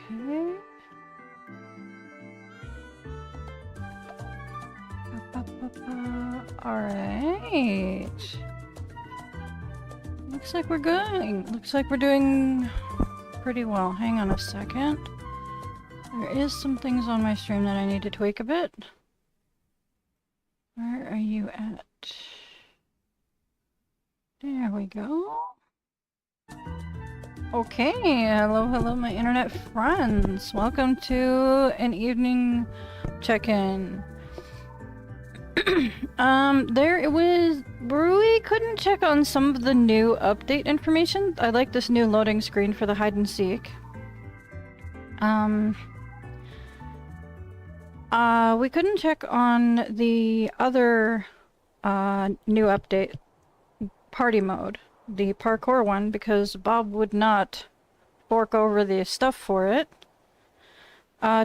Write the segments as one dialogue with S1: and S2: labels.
S1: Okay. Alright. Looks like we're good. Looks like we're doing pretty well. Hang on a second. There is some things on my stream that I need to tweak a bit. Where are you at? There we go. Okay, hello my internet friends. Welcome to an evening check-in. There it was. We couldn't check on some of the new update information. I like this new loading screen for the hide and seek. We couldn't check on the other new update, party mode, the parkour one, because Bob would not fork over the stuff for it.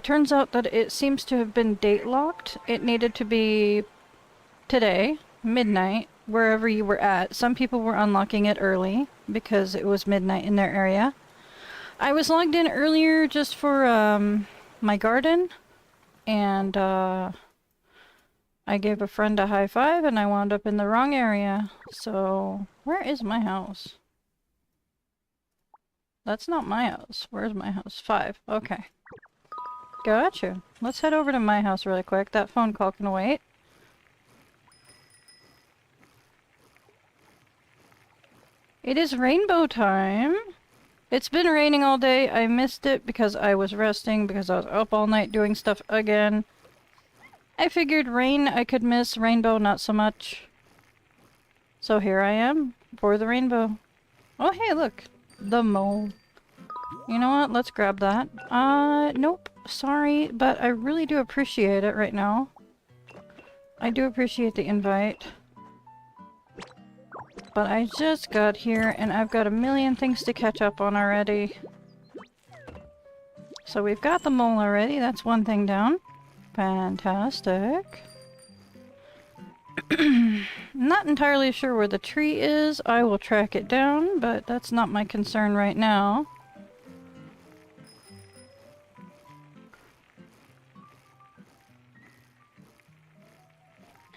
S1: Turns out that it seems to have been date locked. It needed to be today, midnight, wherever you were at. Some people were unlocking it early because it was midnight in their area. I was logged in earlier just for my garden, and I gave a friend a high five and I wound up in the wrong area. So, where is my house? That's not my house. Where's my house? 5. Okay. Gotcha. Let's head over to my house really quick. That phone call can wait. It is rainbow time. It's been raining all day. I missed it because I was resting, because I was up all night doing stuff again. I figured rain I could miss, rainbow not so much. So here I am for the rainbow. Oh hey, look. The mole. You know what? Let's grab that. Nope. Sorry, but I really do appreciate it right now. I do appreciate the invite. But I just got here and I've got a million things to catch up on already. So we've got the mole already. That's one thing down. Fantastic. Not entirely sure where the tree is. I will track it down, but that's not my concern right now.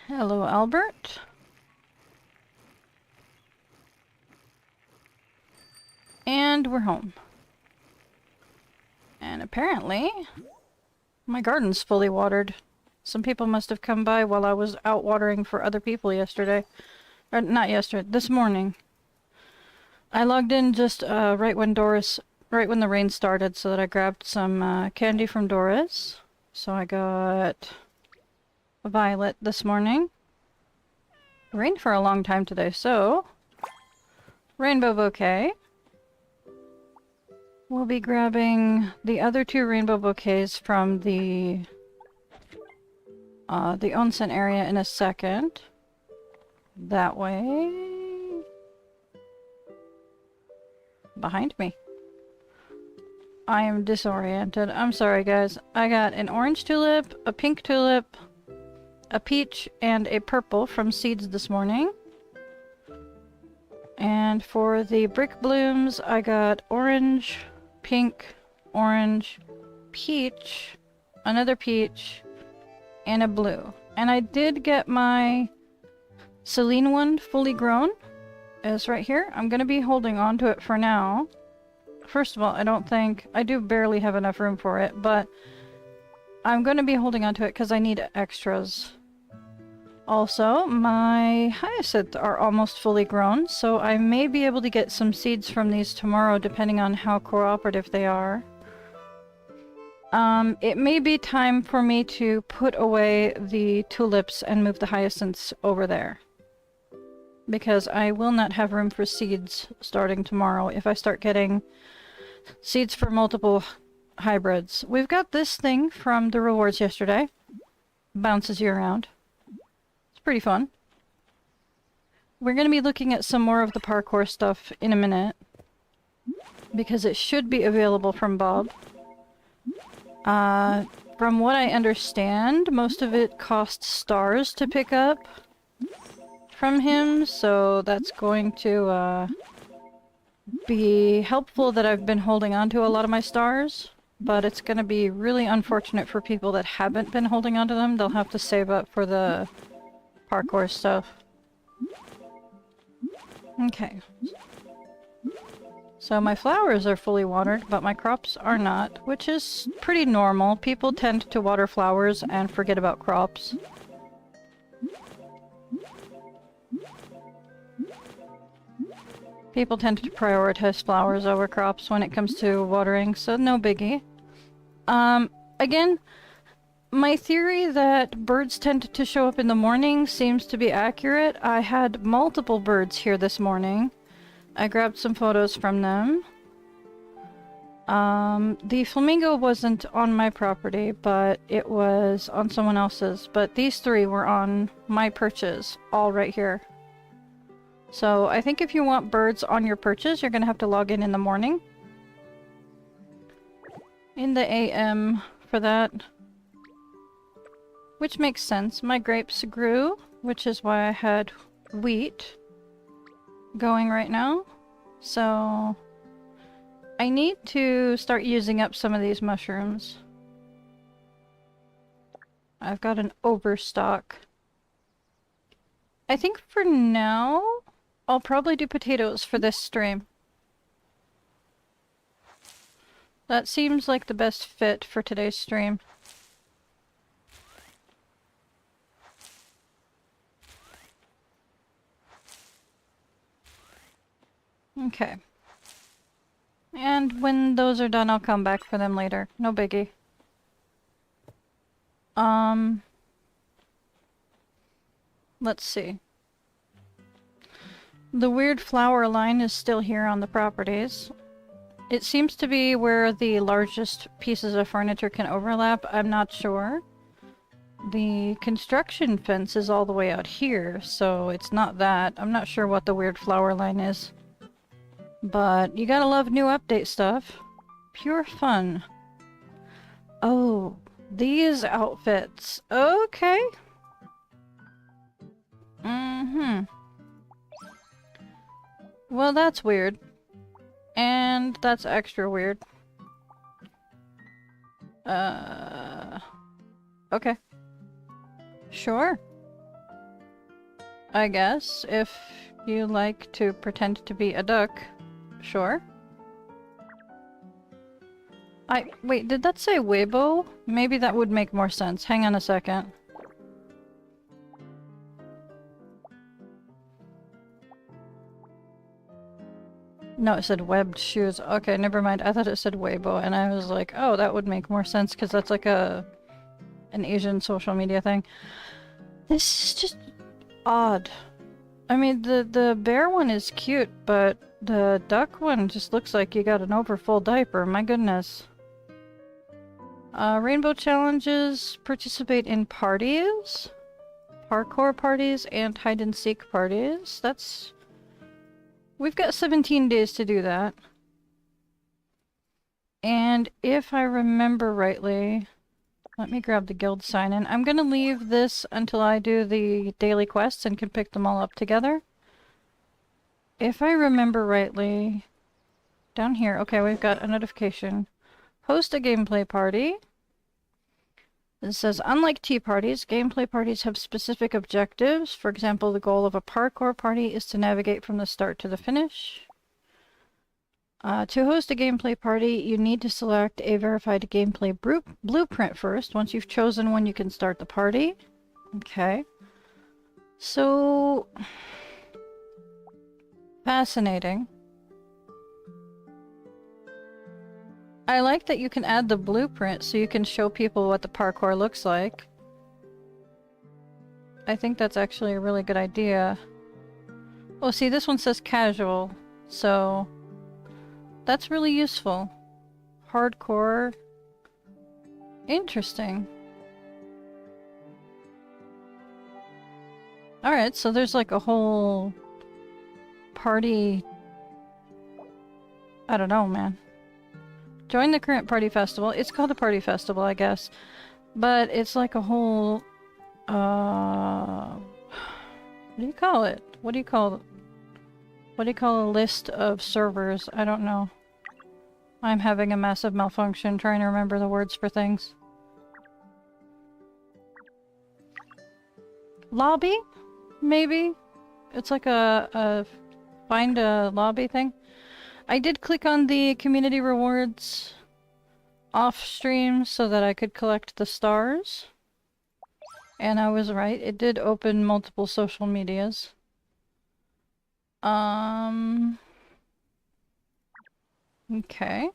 S1: Hello, Albert. And we're home. And apparently, my garden's fully watered. Some people must have come by while I was out watering for other people yesterday. Or not yesterday, this morning. I logged in just right when the rain started, so that I grabbed some candy from Doris. So I got a violet this morning. It rained for a long time today, so rainbow bouquet. We'll be grabbing the other 2 rainbow bouquets from the onsen area in a second. That way. Behind me. I am disoriented. I'm sorry, guys. I got an orange tulip, a pink tulip, a peach, and a purple from seeds this morning. And for the brick blooms, I got orange, pink, orange, peach, another peach, and a blue. And I did get my Celine one fully grown. It's right here. I'm going to be holding on to it for now. First of all, I do barely have enough room for it, but I'm going to be holding on to it because I need extras. Also, my hyacinth are almost fully grown, so I may be able to get some seeds from these tomorrow depending on how cooperative they are. It may be time for me to put away the tulips and move the hyacinths over there. Because I will not have room for seeds starting tomorrow if I start getting seeds for multiple hybrids. We've got this thing from the rewards yesterday. Bounces you around. Pretty fun. We're going to be looking at some more of the parkour stuff in a minute, because it should be available from Bob. From what I understand, most of it costs stars to pick up from him, so that's going to be helpful that I've been holding on to a lot of my stars. but it's gonna be really unfortunate for people that haven't been holding on to them. They'll have to save up for the parkour stuff. Okay. So my flowers are fully watered, but my crops are not, which is pretty normal. People tend to water flowers and forget about crops. People tend to prioritize flowers over crops when it comes to watering, so no biggie. Again, my theory that birds tend to show up in the morning seems to be accurate. I had multiple birds here this morning. I grabbed some photos from them. The flamingo wasn't on my property, but it was on someone else's. But these three were on my perches, all right here. So I think if you want birds on your perches, you're gonna have to log in the morning. In the AM for that. Which makes sense. My grapes grew, which is why I had wheat going right now. So I need to start using up some of these mushrooms. I've got an overstock. I think for now, I'll probably do potatoes for this stream. That seems like the best fit for today's stream. Okay. And when those are done, I'll come back for them later. No biggie. Let's see. The weird flower line is still here on the properties. It seems to be where the largest pieces of furniture can overlap. I'm not sure. The construction fence is all the way out here, so it's not that. I'm not sure what the weird flower line is. But you gotta love new update stuff. Pure fun. Oh, these outfits. Okay. Well, that's weird. And that's extra weird. Okay. Sure. I guess, if you like to pretend to be a duck. Sure. Wait, did that say Weibo? Maybe that would make more sense. Hang on a second. No, it said webbed shoes. Okay, never mind. I thought it said Weibo, and I was like, oh, that would make more sense, because that's like an Asian social media thing. This is just odd. I mean, the bear one is cute, but the duck one just looks like you got an overfull diaper. My goodness. Rainbow challenges. Participate in parties. Parkour parties and hide-and-seek parties. That's... We've got 17 days to do that. And if I remember rightly... Let me grab the guild sign-in. I'm gonna leave this until I do the daily quests and can pick them all up together. If I remember rightly... Down here, okay, we've got a notification. Host a gameplay party. It says, unlike tea parties, gameplay parties have specific objectives. For example, the goal of a parkour party is to navigate from the start to the finish. To host a gameplay party, you need to select a verified gameplay blueprint first. Once you've chosen one, you can start the party. Okay. So... fascinating. I like that you can add the blueprint so you can show people what the parkour looks like. I think that's actually a really good idea. Oh, see, this one says casual, so that's really useful. Hardcore. Interesting. Alright, so there's like a whole party... I don't know, man. Join the current party festival. It's called a party festival, I guess. But it's like a whole... what do you call it? What do you call a list of servers? I don't know. I'm having a massive malfunction trying to remember the words for things. Lobby? Maybe? It's like a find a lobby thing. I did click on the community rewards off stream so that I could collect the stars. And I was right. It did open multiple social medias. Okay.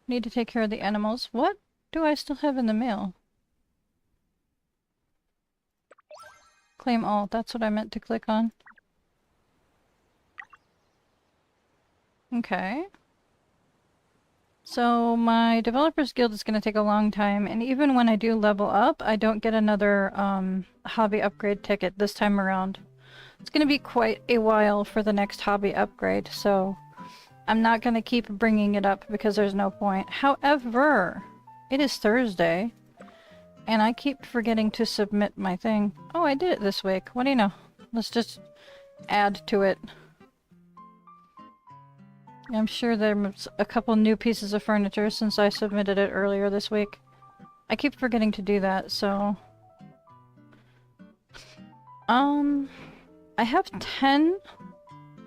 S1: Need to take care of the animals. What do I still have in the mail? Claim all. That's what I meant to click on. Okay. So my developers guild is going to take a long time, and even when I do level up, I don't get another hobby upgrade ticket this time around. It's going to be quite a while for the next hobby upgrade, so I'm not going to keep bringing it up because there's no point. However, it is Thursday, and I keep forgetting to submit my thing. Oh, I did it this week. What do you know? Let's just add to it. I'm sure there's a couple new pieces of furniture since I submitted it earlier this week. I keep forgetting to do that, so... I have 10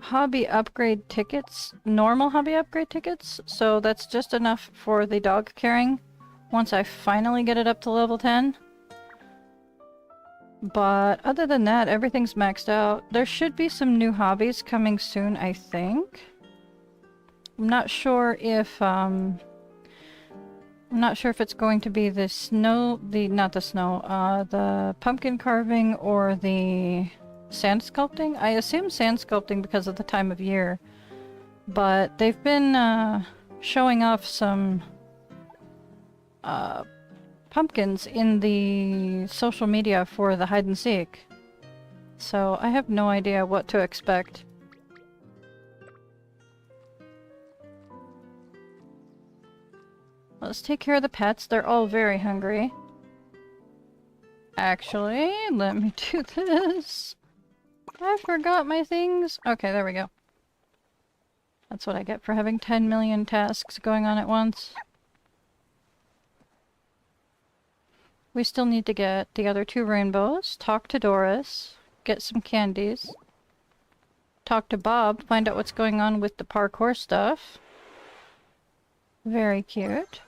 S1: hobby upgrade tickets, normal hobby upgrade tickets, so that's just enough for the dog caring once I finally get it up to level 10. But other than that, everything's maxed out. There should be some new hobbies coming soon, I think. I'm not sure if it's going to be the the pumpkin carving or the sand sculpting. I assume sand sculpting because of the time of year, but they've been showing off some pumpkins in the social media for the hide and seek. So I have no idea what to expect. Let's take care of the pets. They're all very hungry. Actually, let me do this. I forgot my things. Okay, there we go. That's what I get for having 10 million tasks going on at once. We still need to get the other 2 rainbows, talk to Doris, get some candies, talk to Bob, find out what's going on with the parkour stuff. Very cute.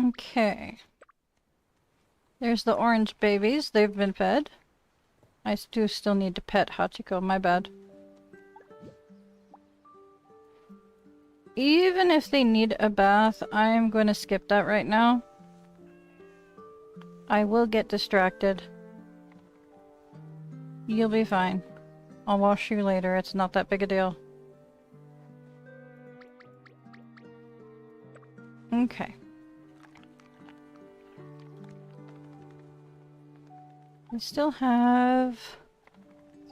S1: Okay. There's the orange babies. They've been fed. I do still need to pet Hachiko, my bad. Even if they need a bath, I'm going to skip that right now. I will get distracted. You'll be fine. I'll wash you later. It's not that big a deal. Okay. We still have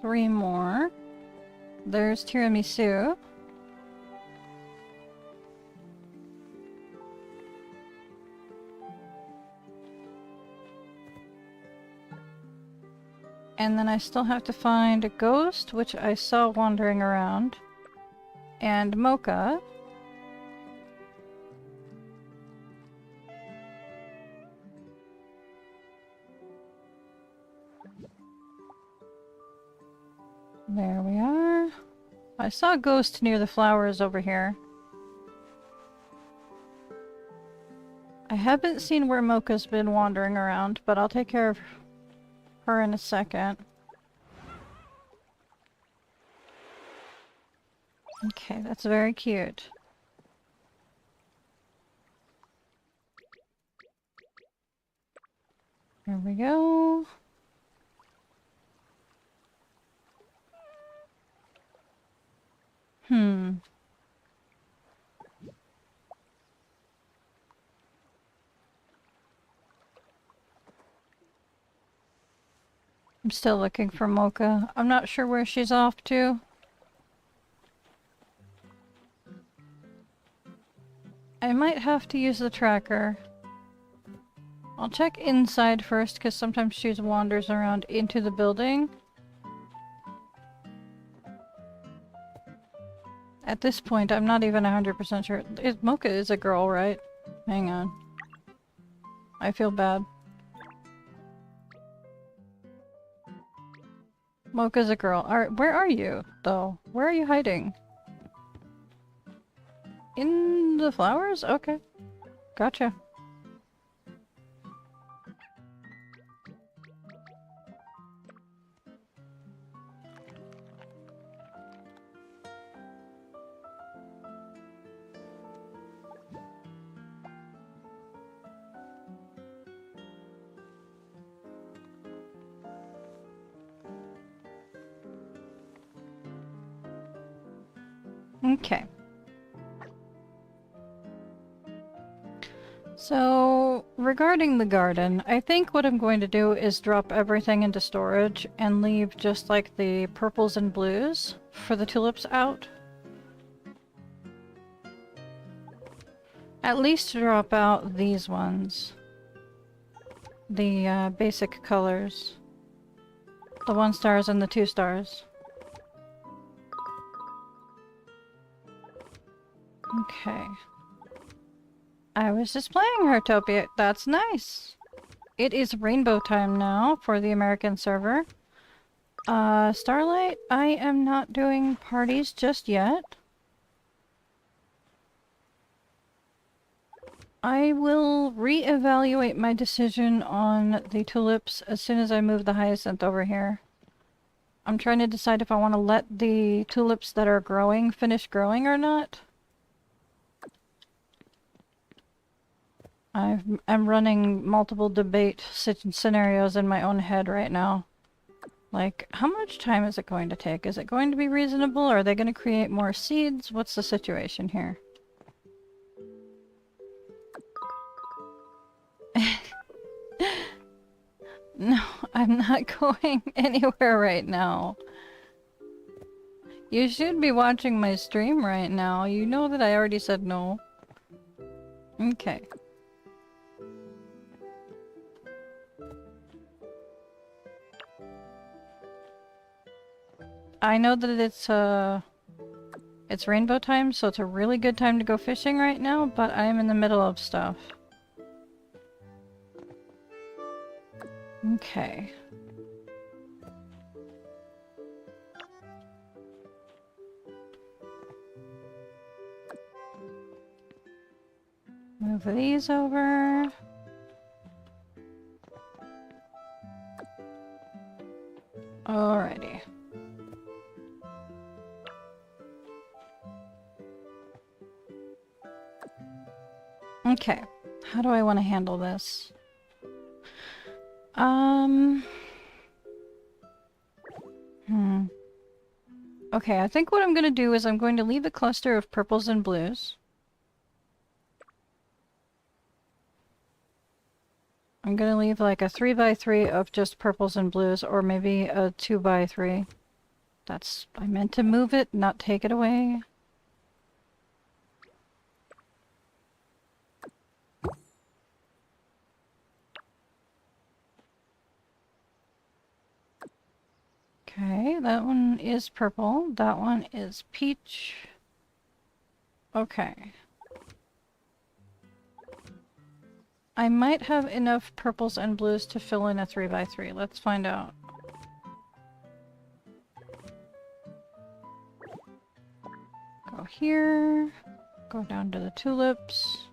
S1: 3 more. There's tiramisu. And then I still have to find a ghost, which I saw wandering around, and Mocha. There we are. I saw a ghost near the flowers over here. I haven't seen where Mocha's been wandering around, but I'll take care of her in a second. Okay, that's very cute. Here we go. I'm still looking for Mocha. I'm not sure where she's off to. I might have to use the tracker. I'll check inside first, because sometimes she wanders around into the building. At this point, I'm not even 100% sure. Mocha is a girl, right? Hang on. I feel bad. Mocha's a girl. Where are you, though? Where are you hiding? In the flowers? Okay. Gotcha. Okay. So, regarding the garden, I think what I'm going to do is drop everything into storage and leave just like the purples and blues for the tulips out. At least drop out these ones. The basic colors. The 1 stars and the 2 stars. Okay. I was just playing Heartopia. That's nice. It is rainbow time now for the American server. Starlight, I am not doing parties just yet. I will re-evaluate my decision on the tulips as soon as I move the hyacinth over here. I'm trying to decide if I want to let the tulips that are growing finish growing or not. I'm running multiple debate scenarios in my own head right now. Like, how much time is it going to take? Is it going to be reasonable? Are they going to create more seeds? What's the situation here? No, I'm not going anywhere right now. You should be watching my stream right now. You know that I already said no. Okay. I know that it's rainbow time, so it's a really good time to go fishing right now, but I am in the middle of stuff. Okay. Move these over. Alrighty. Okay. How do I want to handle this? Okay, I think what I'm going to do is I'm going to leave a cluster of purples and blues. I'm going to leave like a 3x3 of just purples and blues, or maybe a 2x3. That's... I meant to move it, not take it away. Okay, that one is purple. That one is peach. Okay. I might have enough purples and blues to fill in a 3x3. Let's find out. Go here. Go down to the tulips.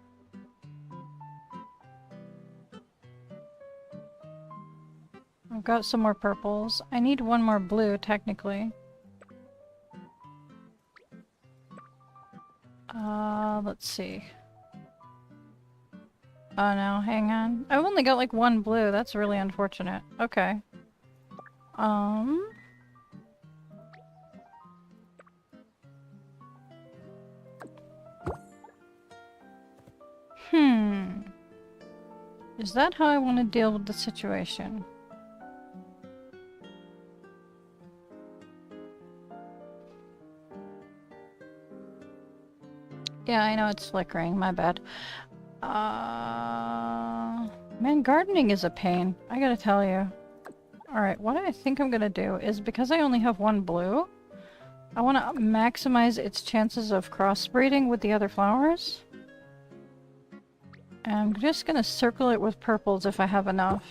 S1: I've got some more purples. I need one more blue, technically. Let's see. Oh no, hang on. I've only got like one blue. That's really unfortunate. Okay. Is that how I want to deal with the situation? Yeah, I know it's flickering. My bad. Man, gardening is a pain. I gotta tell you. Alright, what I think I'm gonna do is, because I only have one blue, I want to maximize its chances of crossbreeding with the other flowers. And I'm just gonna circle it with purples if I have enough.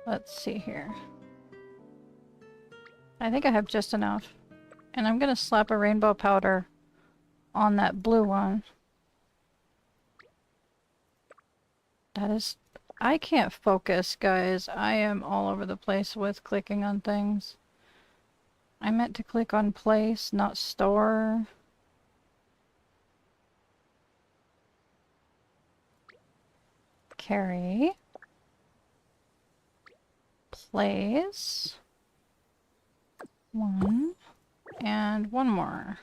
S1: Let's see here. I think I have just enough. And I'm gonna slap a rainbow powder on that blue one. That is... I can't focus, guys. I am all over the place with clicking on things. I meant to click on place, not store. Carry. Place. One. And one more.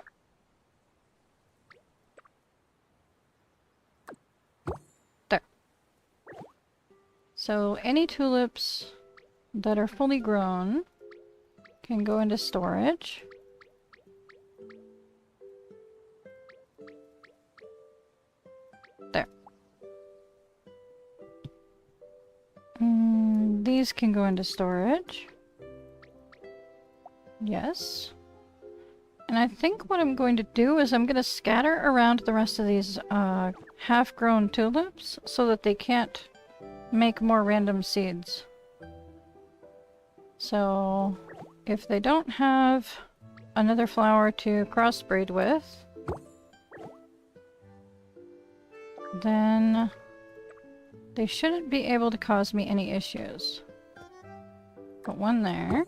S1: There. So any tulips that are fully grown can go into storage. There. These can go into storage. Yes. And I think what I'm going to do is I'm going to scatter around the rest of these half-grown tulips so that they can't make more random seeds. So if they don't have another flower to crossbreed with, then they shouldn't be able to cause me any issues. Put one there.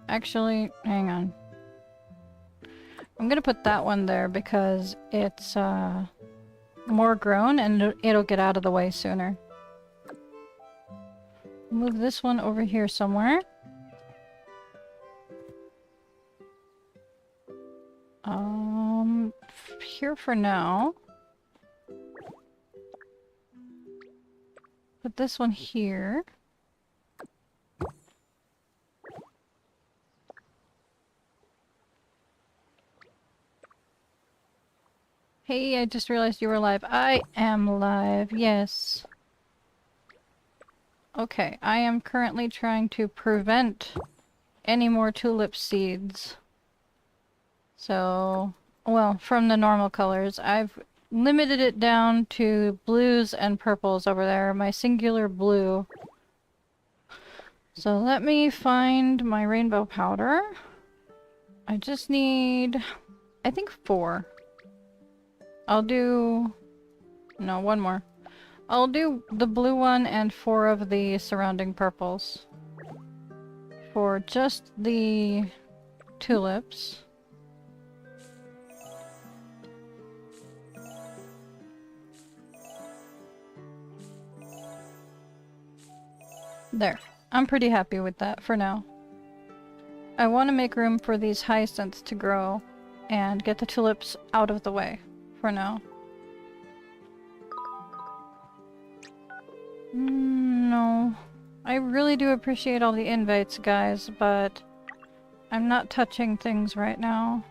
S1: Actually, hang on. I'm gonna put that one there because it's more grown and it'll get out of the way sooner. Move this one over here somewhere. Here for now. Put this one here. Hey, I just realized you were live. I am live, yes. Okay, I am currently trying to prevent any more tulip seeds. So, well, from the normal colors. I've limited it down to blues and purples over there. My singular blue. So let me find my rainbow powder. I just need, I think 4. I'll do... no, one more. I'll do the blue one and 4 of the surrounding purples. For just the tulips. There. I'm pretty happy with that for now. I want to make room for these hyacinths to grow and get the tulips out of the way. For now. No. I really do appreciate all the invites, guys, but I'm not touching things right now.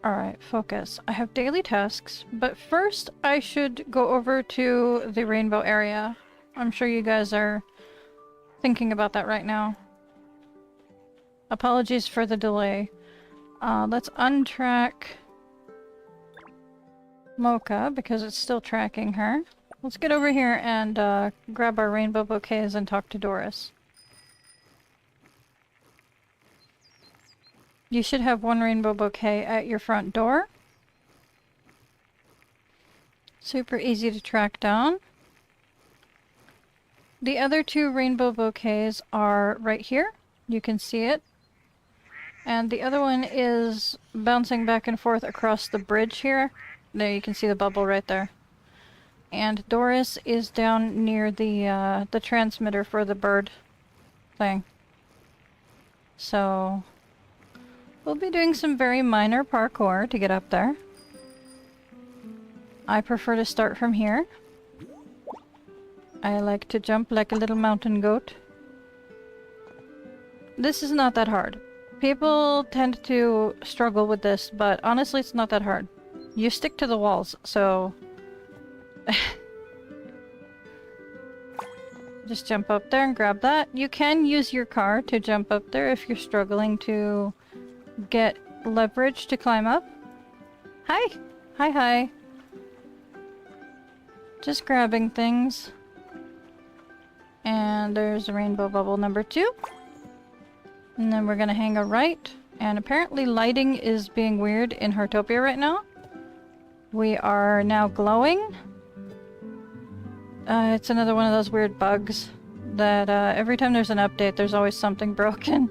S1: Alright, focus. I have daily tasks, but first I should go over to the rainbow area. I'm sure you guys are thinking about that right now. Apologies for the delay. Let's untrack Mocha, because it's still tracking her. Let's get over here and grab our rainbow bouquets and talk to Doris. You should have one rainbow bouquet at your front door. Super easy to track down. The other 2 rainbow bouquets are right here. You can see it. And the other one is bouncing back and forth across the bridge here. There, you can see the bubble right there. And Doris is down near the transmitter for the bird thing. So we'll be doing some very minor parkour to get up there. I prefer to start from here. I like to jump like a little mountain goat. This is not that hard. People tend to struggle with this, but honestly it's not that hard. You stick to the walls, so... Just jump up there and grab that. You can use your car to jump up there if you're struggling to get leverage to climb up. Hi! Hi, hi. Just grabbing things. And there's a rainbow bubble number 2. And then we're gonna hang a right. And apparently lighting is being weird in Heartopia right now. We are now glowing. It's another one of those weird bugs that every time there's an update, there's always something broken.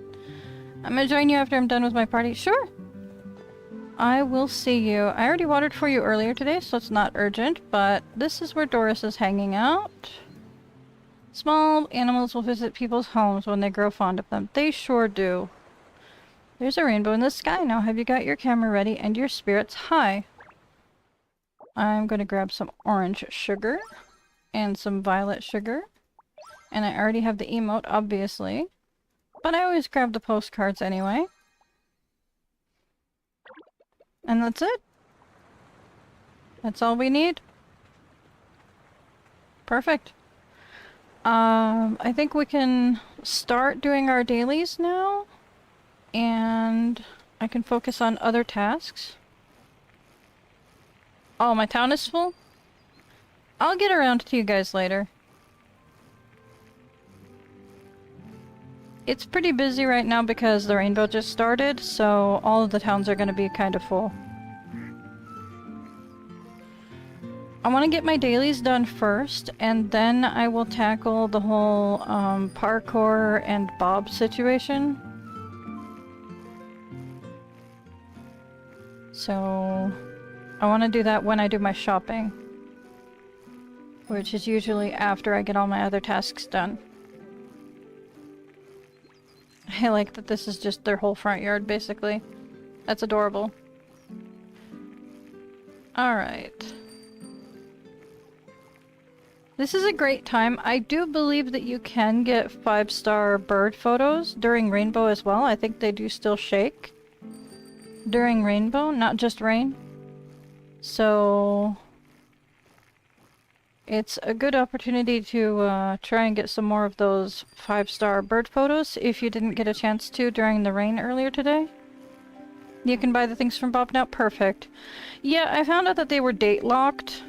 S1: I'm gonna join you after I'm done with my party. Sure! I will see you. I already watered for you earlier today, so it's not urgent, but this is where Doris is hanging out. Small animals will visit people's homes when they grow fond of them. They sure do. There's a rainbow in the sky now. Have you got your camera ready and your spirits high? I'm gonna grab some orange sugar. And some violet sugar. And I already have the emote, obviously. But I always grab the postcards anyway. And that's it. That's all we need. Perfect. I think we can start doing our dailies now. And I can focus on other tasks. Oh, my town is full? I'll get around to you guys later. It's pretty busy right now because the rainbow just started, so all of the towns are going to be kind of full. I want to get my dailies done first, and then I will tackle the whole parkour and Bob situation. So I want to do that when I do my shopping. Which is usually after I get all my other tasks done. I like that this is just their whole front yard, basically. That's adorable. Alright. This is a great time. I do believe that you can get 5-star bird photos during Rainbow as well. I think they do still shake during Rainbow, not just rain. So... it's a good opportunity to try and get some more of those 5-star bird photos if you didn't get a chance to during the rain earlier today. You can buy the things from Bob now. Perfect. Yeah, I found out that they were date locked.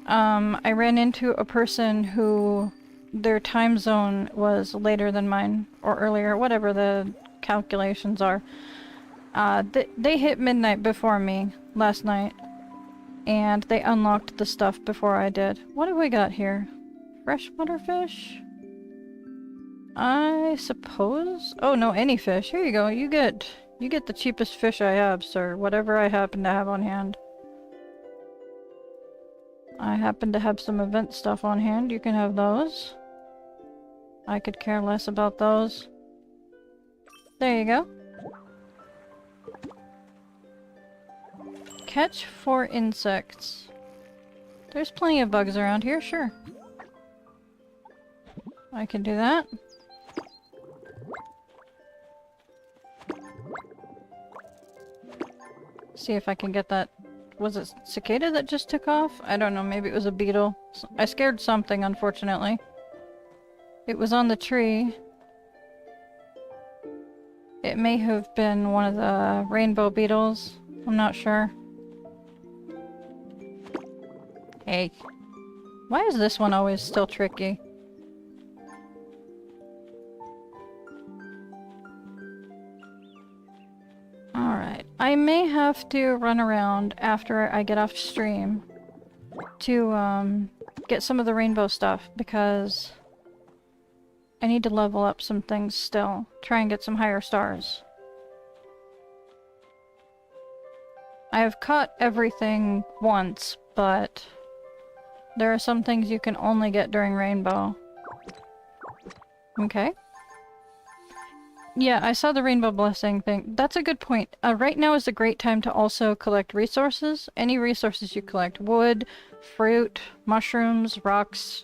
S1: I ran into a person who their time zone was later than mine, or earlier, whatever the calculations are. They hit midnight before me last night. And they unlocked the stuff before I did. What have we got here? Freshwater fish? I suppose? Oh no, any fish. Here you go. You get the cheapest fish I have, sir. Whatever I happen to have on hand. I happen to have some event stuff on hand. You can have those. I could care less about those. There you go. Catch 4 insects. There's plenty of bugs around here, sure. I can do that. See if I can get that. Was it cicada that just took off? I don't know, maybe it was a beetle. I scared something, unfortunately. It was on the tree. It may have been one of the rainbow beetles. I'm not sure. Hey. Why is this one always still tricky? Alright. I may have to run around after I get off stream to get some of the rainbow stuff because I need to level up some things still. Try and get some higher stars. I have caught everything once, but there are some things you can only get during Rainbow. Okay. Yeah, I saw the Rainbow Blessing thing. That's a good point. Right now is a great time to also collect resources. Any resources you collect. Wood, fruit, mushrooms, rocks,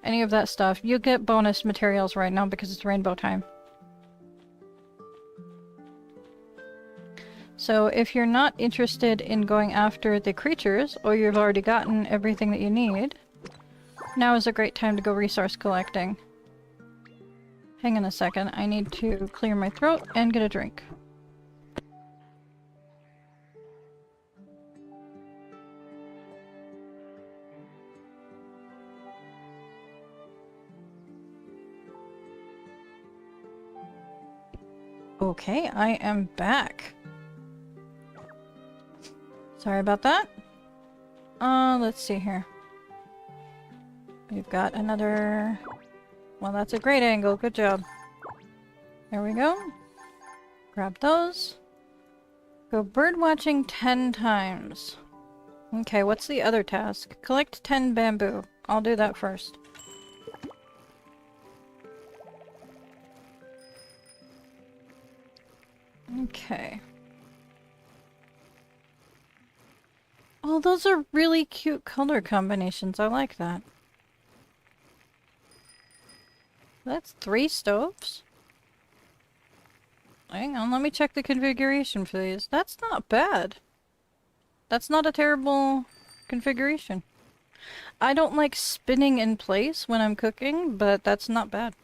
S1: any of that stuff. You get bonus materials right now because it's Rainbow time. So if you're not interested in going after the creatures, or you've already gotten everything that you need, now is a great time to go resource collecting. Hang on a second, I need to clear my throat and get a drink. Okay, I am back. Sorry about that. Let's see here. We've got another... Well, that's a great angle. Good job. There we go. Grab those. Go bird watching 10 times. Okay, what's the other task? Collect 10 bamboo. I'll do that first. Okay. Oh, those are really cute color combinations. I like that. That's 3 stoves? Hang on, let me check the configuration for these. That's not bad. That's not a terrible configuration. I don't like spinning in place when I'm cooking, but that's not bad.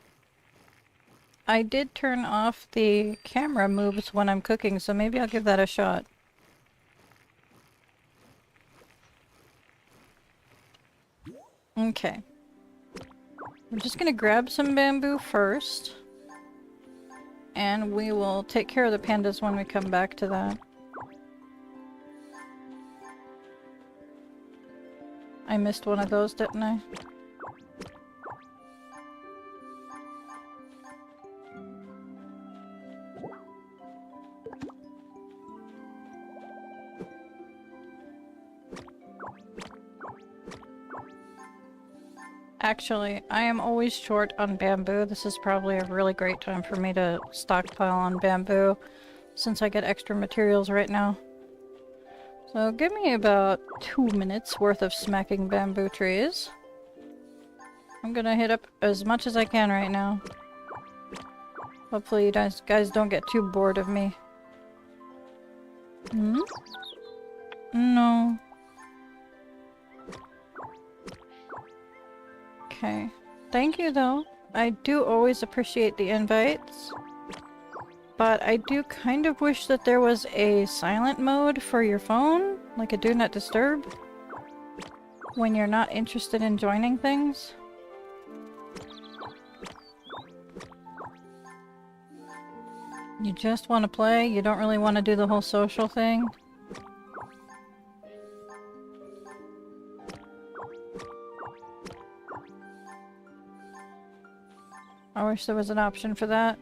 S1: I did turn off the camera moves when I'm cooking, so maybe I'll give that a shot. Okay. I'm just gonna grab some bamboo first. And we will take care of the pandas when we come back to that. I missed one of those, didn't I? Actually, I am always short on bamboo. This is probably a really great time for me to stockpile on bamboo, since I get extra materials right now. So give me about 2 minutes worth of smacking bamboo trees. I'm gonna hit up as much as I can right now. Hopefully you guys don't get too bored of me. Hmm? No. Okay. Thank you, though. I do always appreciate the invites. But I do kind of wish that there was a silent mode for your phone, like a do not disturb, when you're not interested in joining things. You just want to play, you don't really want to do the whole social thing. I wish there was an option for that.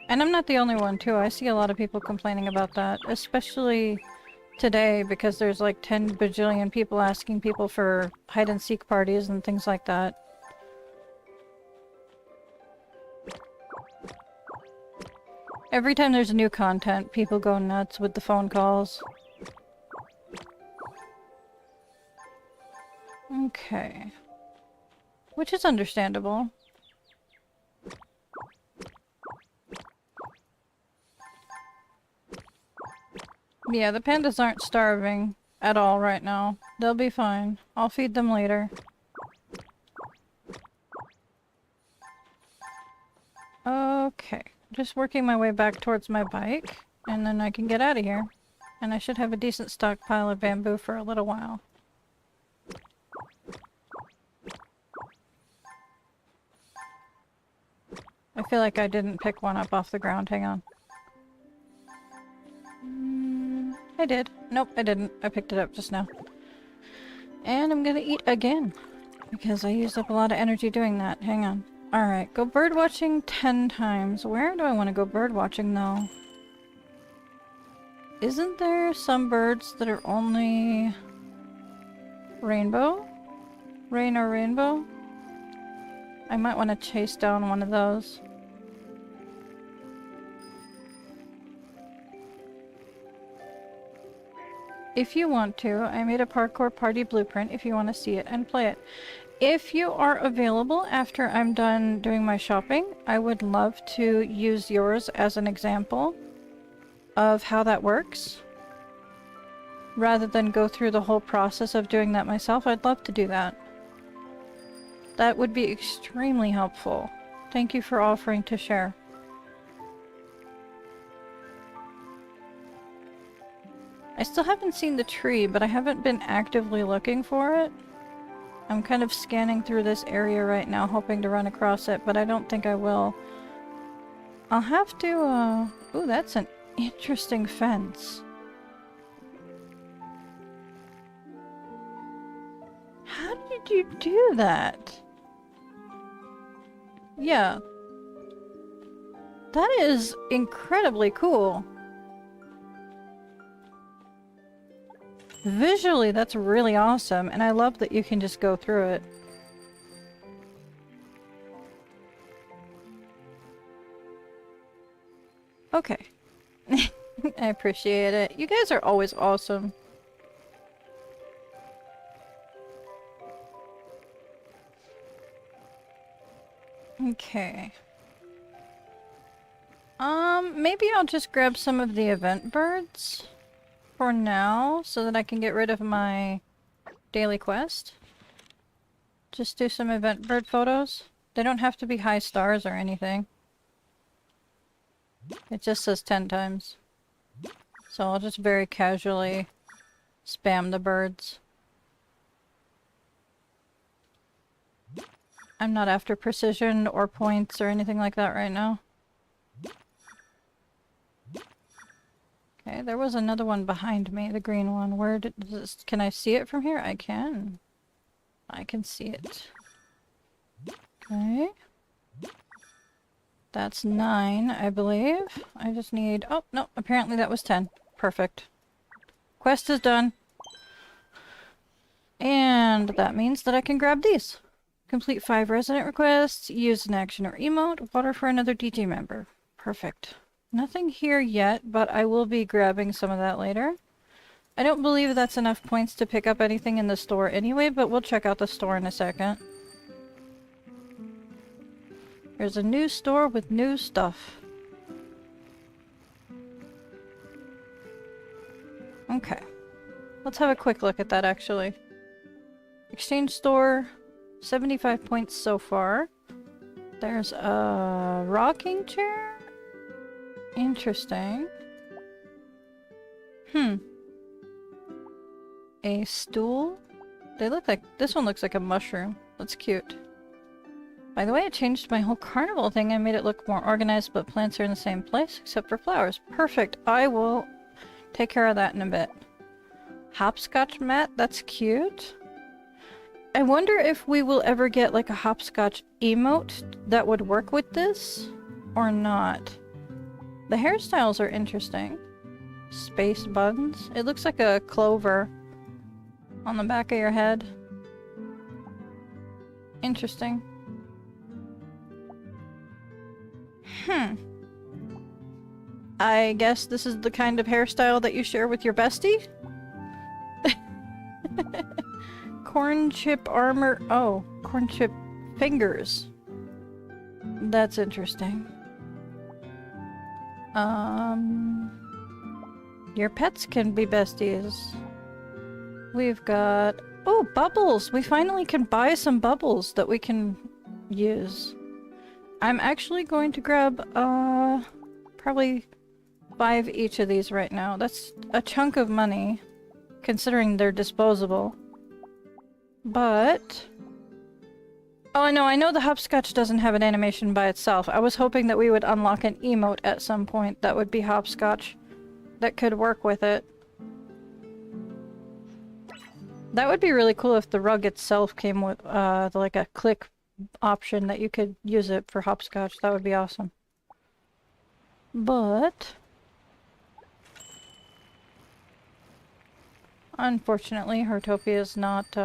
S1: And I'm not the only one, too. I see a lot of people complaining about that, especially today, because there's like 10 bajillion people asking people for hide-and-seek parties and things like that. Every time there's new content, people go nuts with the phone calls. Okay. Which is understandable. Yeah, the pandas aren't starving at all right now. They'll be fine. I'll feed them later. Okay. Just working my way back towards my bike, and then I can get out of here. And I should have a decent stockpile of bamboo for a little while. I feel like I didn't pick one up off the ground. Hang on. I did. Nope, I didn't. I picked it up just now. And I'm gonna eat again, because I used up a lot of energy doing that. Hang on. Alright, go bird watching 10 times. Where do I want to go bird watching, though? Isn't there some birds that are only... rainbow? Rain or rainbow? I might want to chase down one of those. If you want to, I made a parkour party blueprint if you want to see it and play it. If you are available after I'm done doing my shopping, I would love to use yours as an example. of how that works, rather than go through the whole process of doing that myself, I'd love to do that. That would be extremely helpful. Thank you for offering to share. I still haven't seen the tree, but I haven't been actively looking for it. I'm kind of scanning through this area right now, hoping to run across it, but I don't think I will. I'll have to, ooh, that's an interesting fence. How did you do that? Yeah. That is incredibly cool. Visually, that's really awesome, and I love that you can just go through it. Okay. I appreciate it. You guys are always awesome. Okay. Maybe I'll just grab some of the event birds for now, so that I can get rid of my daily quest. Just do some event bird photos. They don't have to be high stars or anything. It just says 10 times. So I'll just very casually spam the birds. I'm not after precision or points or anything like that right now. Okay, there was another one behind me, the green one. Where did this, can I see it from here? I can. I can see it. Okay. That's 9, I believe. I just need... Oh, no, apparently that was 10. Perfect. Quest is done. And that means that I can grab these. Complete 5 resident requests, use an action or emote, water for another DJ member. Perfect. Nothing here yet, but I will be grabbing some of that later. I don't believe that's enough points to pick up anything in the store anyway, but we'll check out the store in a second. There's a new store with new stuff. Okay. Let's have a quick look at that, actually. Exchange store, 75 points so far. There's a rocking chair? Interesting. A stool? They look like... This one looks like a mushroom. That's cute. By the way, I changed my whole carnival thing. I made it look more organized, but plants are in the same place, except for flowers. Perfect. I will take care of that in a bit. Hopscotch mat? That's cute. I wonder if we will ever get like a hopscotch emote that would work with this, or not. The hairstyles are interesting. Space buns. It looks like a clover on the back of your head. Interesting. I guess this is the kind of hairstyle that you share with your bestie? Corn chip armor. Oh, corn chip fingers. That's interesting. Your pets can be besties. We've got... Oh, bubbles! We finally can buy some bubbles that we can use. I'm actually going to grab, probably 5 each of these right now. That's a chunk of money, considering they're disposable. But... Oh, I know the hopscotch doesn't have an animation by itself. I was hoping that we would unlock an emote at some point that would be hopscotch that could work with it. That would be really cool if the rug itself came with, like a click option that you could use it for hopscotch. That would be awesome. But... unfortunately, Heartopia is not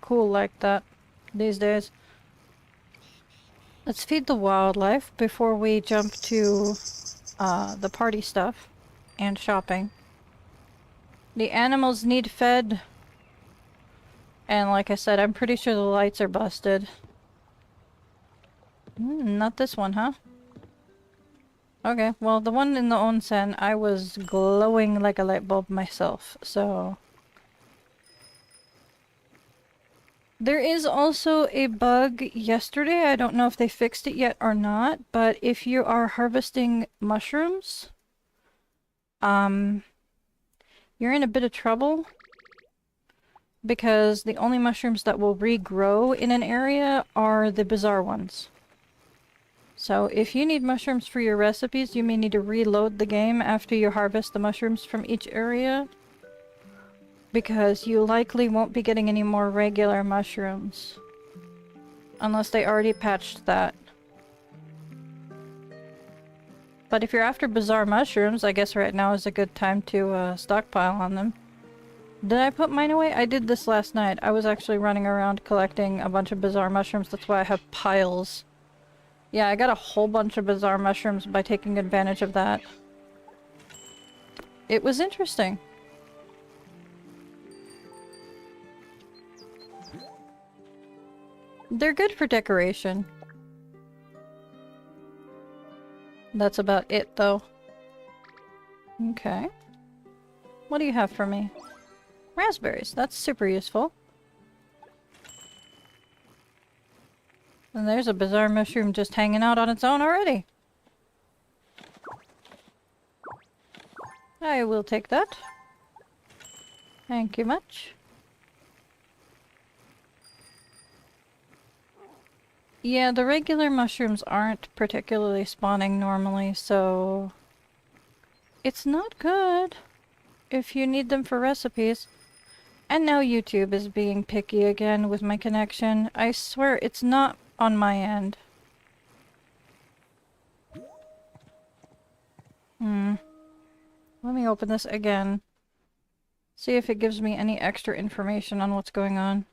S1: cool like that these days. Let's feed the wildlife before we jump to the party stuff and shopping. The animals need fed. And like I said, I'm pretty sure the lights are busted. Not this one, huh? Okay, well, the one in the onsen, I was glowing like a light bulb myself, so... There is also a bug yesterday. I don't know if they fixed it yet or not, but if you are harvesting mushrooms, you're in a bit of trouble because the only mushrooms that will regrow in an area are the bizarre ones. So if you need mushrooms for your recipes, you may need to reload the game after you harvest the mushrooms from each area, because you likely won't be getting any more regular mushrooms. Unless they already patched that. But if you're after bizarre mushrooms, I guess right now is a good time to stockpile on them. Did I put mine away? I did this last night. I was actually running around collecting a bunch of bizarre mushrooms. That's why I have piles. Yeah, I got a whole bunch of bizarre mushrooms by taking advantage of that. It was interesting. They're good for decoration. That's about it, though. Okay. What do you have for me? Raspberries. That's super useful. And there's a bizarre mushroom just hanging out on its own already. I will take that. Thank you much. Yeah, the regular mushrooms aren't particularly spawning normally, so... It's not good if you need them for recipes. And now YouTube is being picky again with my connection. I swear it's not on my end. Let me open this again. See if it gives me any extra information on what's going on.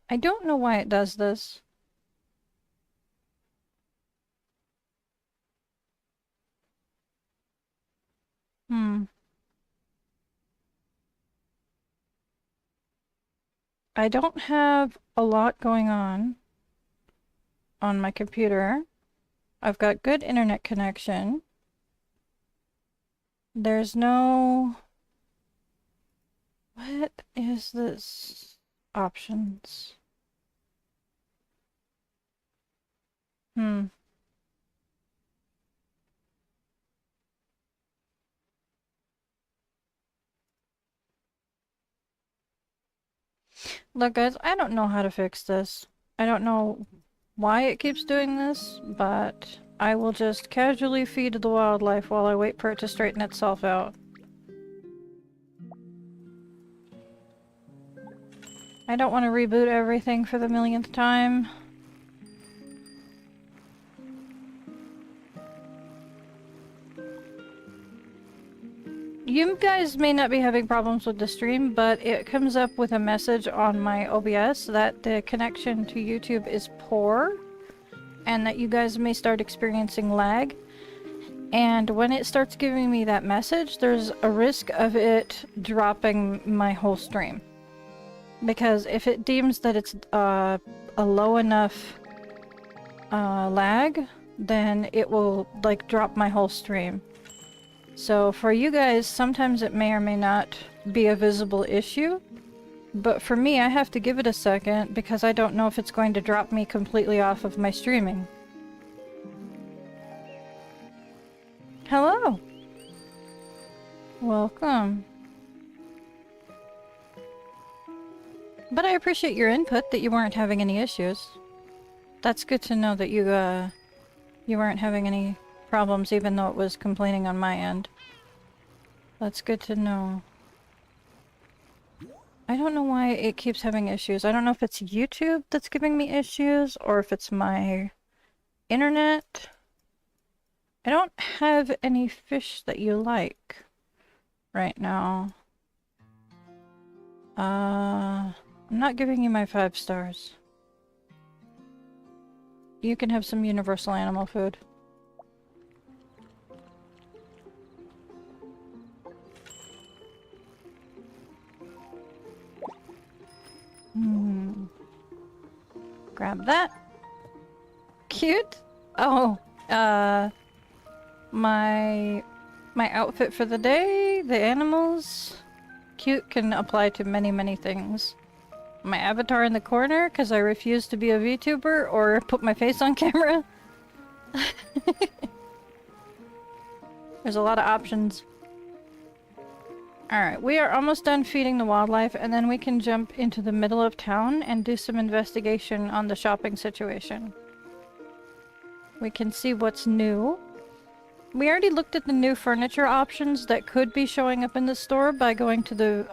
S1: I don't know why it does this. I don't have a lot going on my computer. I've got good internet connection. There's no... What is this? Options. Look, guys, I don't know how to fix this. I don't know why it keeps doing this, but I will just casually feed the wildlife while I wait for it to straighten itself out. I don't want to reboot everything for the millionth time. You guys may not be having problems with the stream, but it comes up with a message on my OBS that the connection to YouTube is poor and that you guys may start experiencing lag. And when it starts giving me that message, there's a risk of it dropping my whole stream. Because if it deems that it's a low enough lag, then it will like drop my whole stream. So for you guys, sometimes it may or may not be a visible issue, but for me, I have to give it a second because I don't know if it's going to drop me completely off of my streaming. Hello! Welcome. But I appreciate your input that you weren't having any issues. That's good to know that you weren't having any problems even though it was complaining on my end. That's good to know. I don't know why it keeps having issues. I don't know if it's YouTube that's giving me issues or if it's my internet. I don't have any fish that you like right now. I'm not giving you my 5 stars. You can have some universal animal food. Grab that. Cute? Oh, my outfit for the day, the animals. Cute can apply to many, many things. My avatar in the corner, because I refuse to be a VTuber or put my face on camera. There's a lot of options. Alright, we are almost done feeding the wildlife, and then we can jump into the middle of town and do some investigation on the shopping situation. We can see what's new. We already looked at the new furniture options that could be showing up in the store by going to the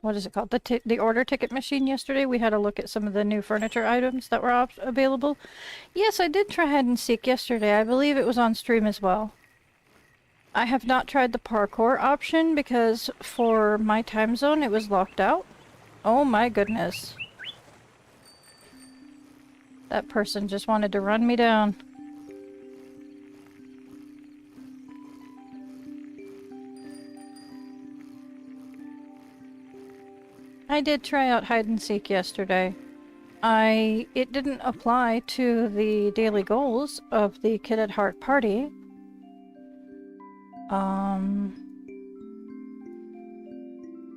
S1: what is it called? The order ticket machine yesterday. We had a look at some of the new furniture items that were available. Yes, I did try hide and seek yesterday. I believe it was on stream as well. I have not tried the parkour option because for my time zone it was locked out. Oh my goodness. That person just wanted to run me down. I did try out hide and seek yesterday. It didn't apply to the daily goals of the Kid at Heart party.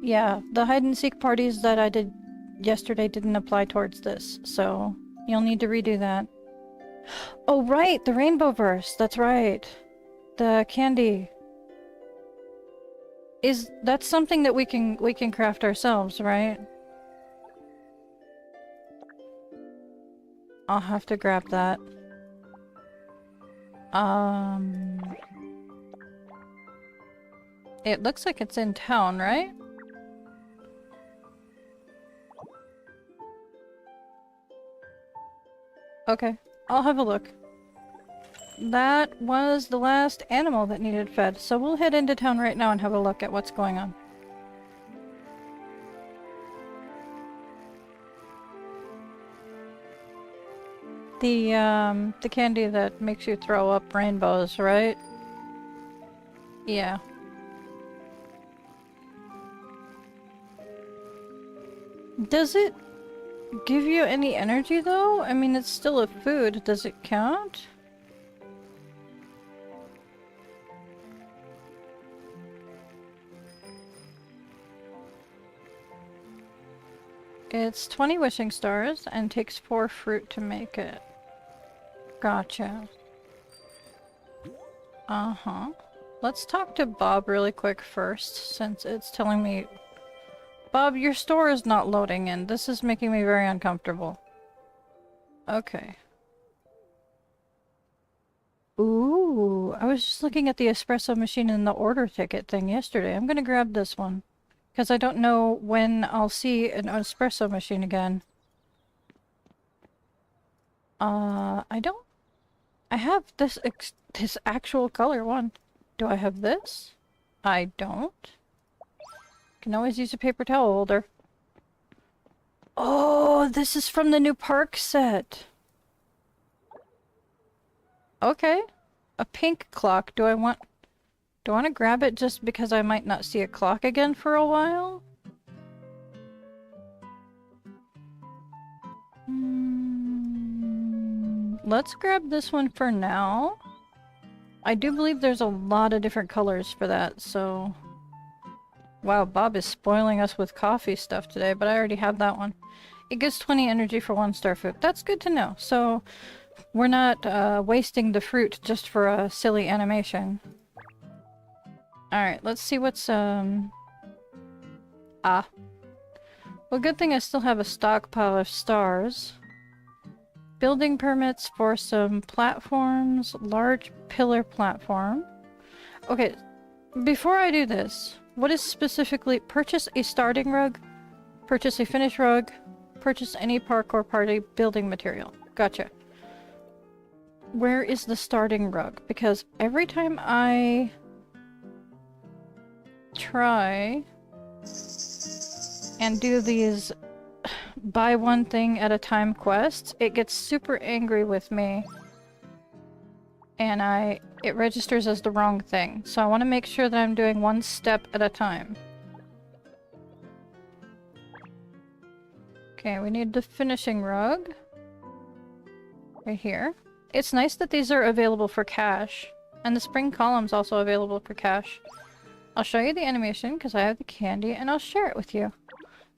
S1: Yeah, the hide and seek parties that I did yesterday didn't apply towards this, so you'll need to redo that. Oh right, the Rainbow Verse, that's right. The candy. That's something that we can craft ourselves, right? I'll have to grab that. It looks like it's in town, right? Okay, I'll have a look. That was the last animal that needed fed, so we'll head into town right now and have a look at what's going on. The candy that makes you throw up rainbows, right? Yeah. Does it give you any energy though? I mean, it's still a food. Does it count? It's 20 wishing stars and takes 4 fruit to make it. Gotcha. Uh-huh. Let's talk to Bob really quick first, since it's telling me... Bob, your store is not loading in. This is making me very uncomfortable. Okay. Ooh, I was just looking at the espresso machine and the order ticket thing yesterday. I'm gonna grab this one. Because I don't know when I'll see an espresso machine again. I don't... I have this actual color one. Do I have this? I don't. Can always use a paper towel holder. Oh, this is from the new park set. Okay. A pink clock. Do I want to grab it just because I might not see a clock again for a while? Let's grab this one for now. I do believe there's a lot of different colors for that, so... Wow, Bob is spoiling us with coffee stuff today, but I already have that one. It gives 20 energy for 1-star food. That's good to know. So, we're not wasting the fruit just for a silly animation. Alright, let's see what's, Well, good thing I still have a stockpile of stars. Building permits for some platforms. Large pillar platform. Okay, before I do this, what is specifically... Purchase a starting rug, purchase a finished rug, purchase any parkour party building material. Gotcha. Where is the starting rug? Because every time I try and do these buy one thing at a time quests, it gets super angry with me and it registers as the wrong thing. So I want to make sure that I'm doing one step at a time. Okay, we need the finishing rug. Right here. It's nice that these are available for cash. And the spring column's also available for cash. I'll show you the animation because I have the candy and I'll share it with you.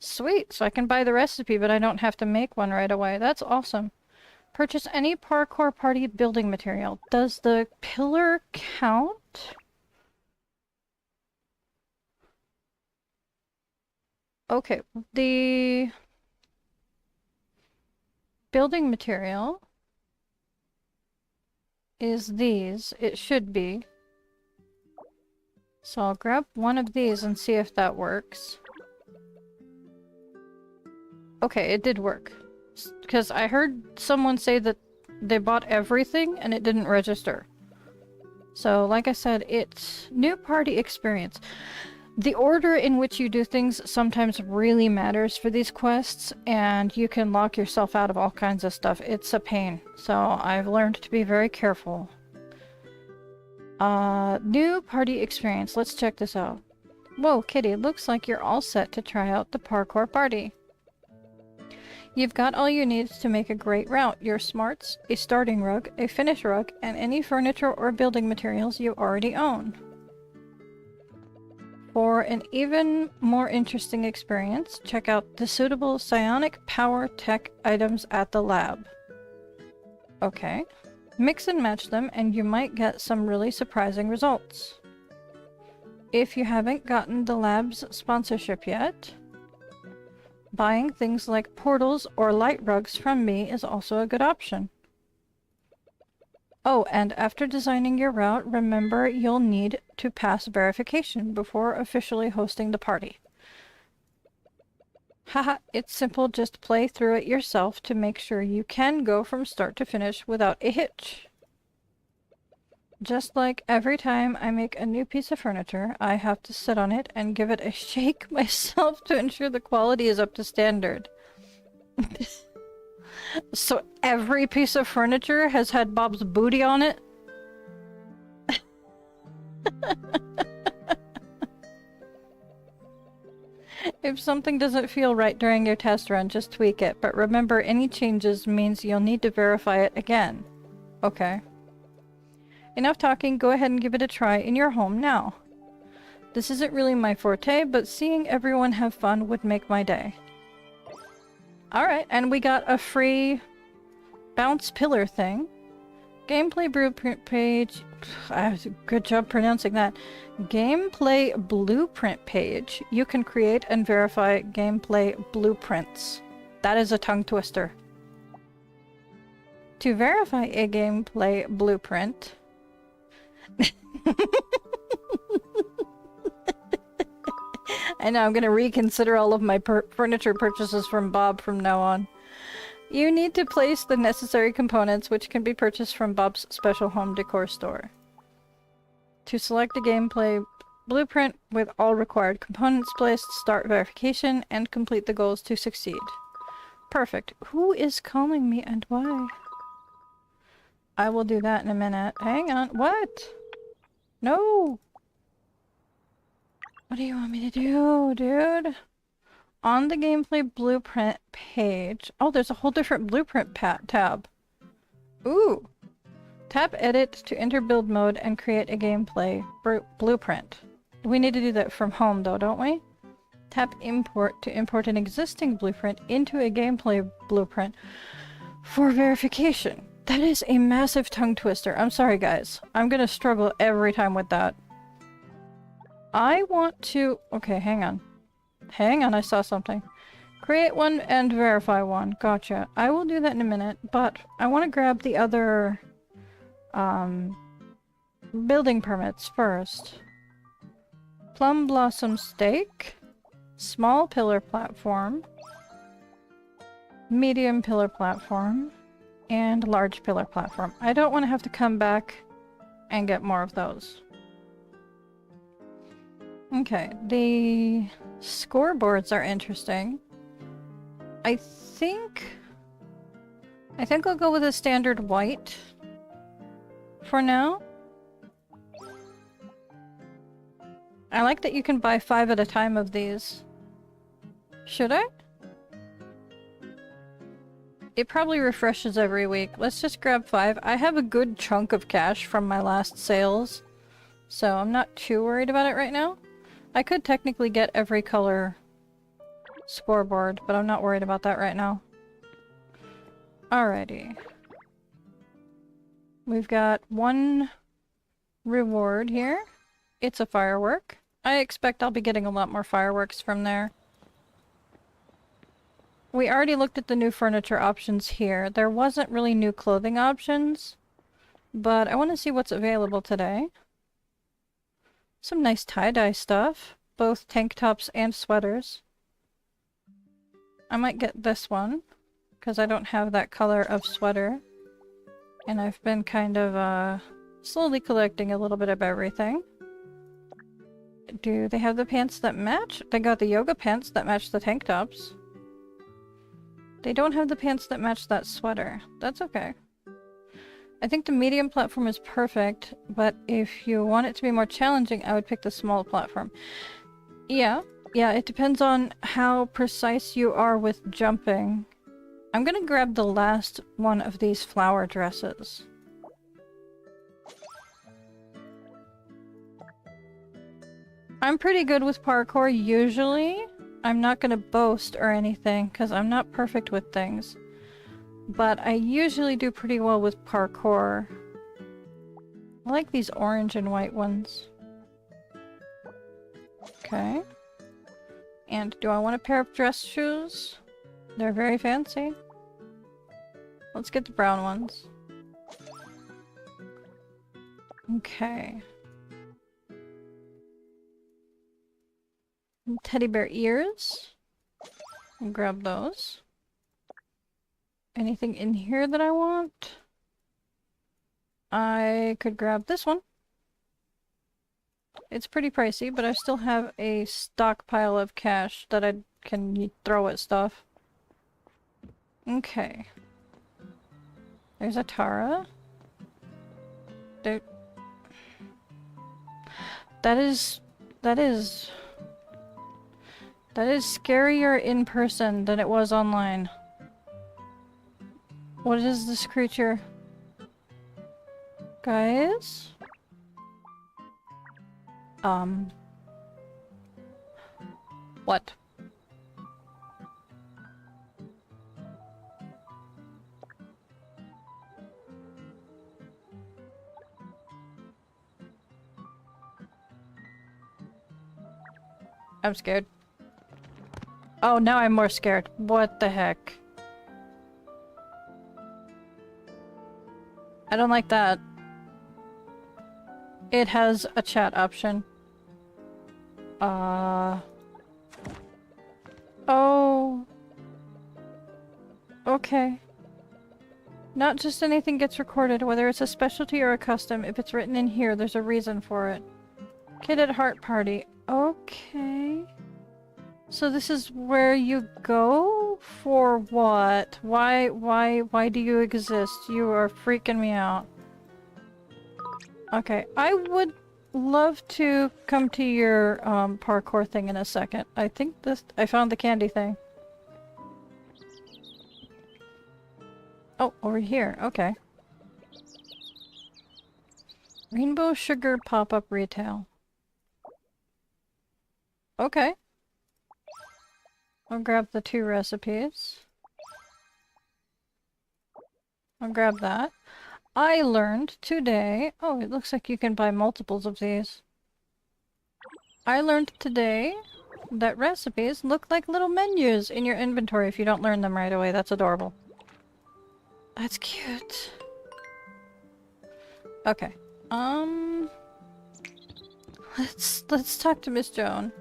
S1: Sweet, so I can buy the recipe but I don't have to make one right away. That's awesome. Purchase any parkour party building material. Does the pillar count? Okay, the building material is these. It should be. So I'll grab one of these and see if that works. Okay, it did work. Because I heard someone say that they bought everything and it didn't register. So, like I said, it's new party experience. The order in which you do things sometimes really matters for these quests, and you can lock yourself out of all kinds of stuff. It's a pain. So, I've learned to be very careful. New party experience. Let's check this out. Whoa, Kitty, looks like you're all set to try out the parkour party. You've got all you need to make a great route. Your smarts, a starting rug, a finish rug, and any furniture or building materials you already own. For an even more interesting experience, check out the suitable psionic power tech items at the lab. Okay. Mix and match them and you might get some really surprising results. If you haven't gotten the lab's sponsorship yet, buying things like portals or light rugs from me is also a good option. Oh, and after designing your route, remember you'll need to pass verification before officially hosting the party. Haha, it's simple, just play through it yourself to make sure you can go from start to finish without a hitch. Just like every time I make a new piece of furniture, I have to sit on it and give it a shake myself to ensure the quality is up to standard. So every piece of furniture has had Bob's booty on it? If something doesn't feel right during your test run, just tweak it. But remember, any changes means you'll need to verify it again. Okay. Enough talking, go ahead and give it a try in your home now. This isn't really my forte, but seeing everyone have fun would make my day. Alright, and we got a free bounce pillar thing. Gameplay blueprint page. Good job pronouncing that. Gameplay blueprint page. You can create and verify gameplay blueprints. That is a tongue twister. To verify a gameplay blueprint... I know, I'm gonna reconsider all of my furniture purchases from Bob from now on. You need to place the necessary components, which can be purchased from Bob's special home decor store. To select a gameplay blueprint with all required components placed, start verification, and complete the goals to succeed. Perfect. Who is calling me and why? I will do that in a minute. Hang on. What? No! What do you want me to do, dude? On the gameplay blueprint page... Oh, there's a whole different blueprint tab. Ooh! Tap edit to enter build mode and create a gameplay blueprint. We need to do that from home though, don't we? Tap import to import an existing blueprint into a gameplay blueprint for verification. That is a massive tongue twister. I'm sorry guys. I'm gonna struggle every time with that. I want to... Okay, hang on. Hang on, I saw something. Create one and verify one. Gotcha. I will do that in a minute, but I want to grab the other building permits first. Plum Blossom Stake, small pillar platform, medium pillar platform, and large pillar platform. I don't want to have to come back and get more of those. Okay, the scoreboards are interesting. I think I'll go with a standard white for now. I like that you can buy 5 at a time of these. Should I? It probably refreshes every week. Let's just grab 5. I have a good chunk of cash from my last sales, so I'm not too worried about it right now. I could technically get every color scoreboard, but I'm not worried about that right now. Alrighty. We've got 1 reward here. It's a firework. I expect I'll be getting a lot more fireworks from there. We already looked at the new furniture options here. There wasn't really new clothing options, but I want to see what's available today. Some nice tie-dye stuff, both tank tops and sweaters. I might get this one, because I don't have that color of sweater. And I've been kind of, slowly collecting a little bit of everything. Do they have the pants that match? They got the yoga pants that match the tank tops. They don't have the pants that match that sweater. That's okay. I think the medium platform is perfect, but if you want it to be more challenging, I would pick the small platform. Yeah, it depends on how precise you are with jumping. I'm gonna grab the last one of these flower dresses. I'm pretty good with parkour usually. I'm not gonna boast or anything, because I'm not perfect with things. But I usually do pretty well with parkour. I like these orange and white ones. Okay. And do I want a pair of dress shoes? They're very fancy. Let's get the brown ones. Okay. Teddy bear ears. I'll grab those. Anything in here that I want? I could grab this one. It's pretty pricey, but I still have a stockpile of cash that I can throw at stuff. Okay. There's a Tara. There... That is scarier in person than it was online. What is this creature? Guys? What? I'm scared. Oh, now I'm more scared. What the heck? I don't like that. It has a chat option. Oh. Okay. Not just anything gets recorded, whether it's a specialty or a custom. If it's written in here, there's a reason for it. Kid at Heart Party. Okay. So this is where you go? For what? Why do you exist? You are freaking me out. Okay, I would love to come to your parkour thing in a second. I think I found the candy thing. Oh, over here. Okay. Rainbow Sugar Pop-Up Retail. Okay. I'll grab the 2 recipes. I'll grab that. I learned today... Oh, it looks like you can buy multiples of these. I learned today that recipes look like little menus in your inventory if you don't learn them right away. That's adorable. That's cute. Okay. Let's talk to Miss Joan.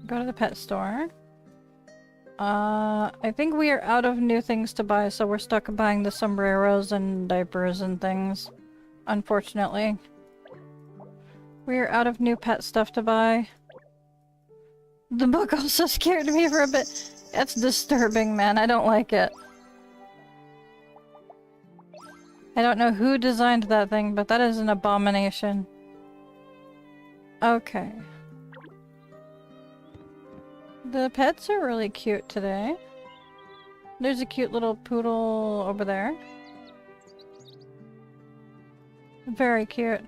S1: Go to the pet store. I think we are out of new things to buy, so we're stuck buying the sombreros and diapers and things. Unfortunately. We are out of new pet stuff to buy. The book also scared me for a bit. That's disturbing, man. I don't like it. I don't know who designed that thing, but that is an abomination. Okay. The pets are really cute today. There's a cute little poodle over there. Very cute.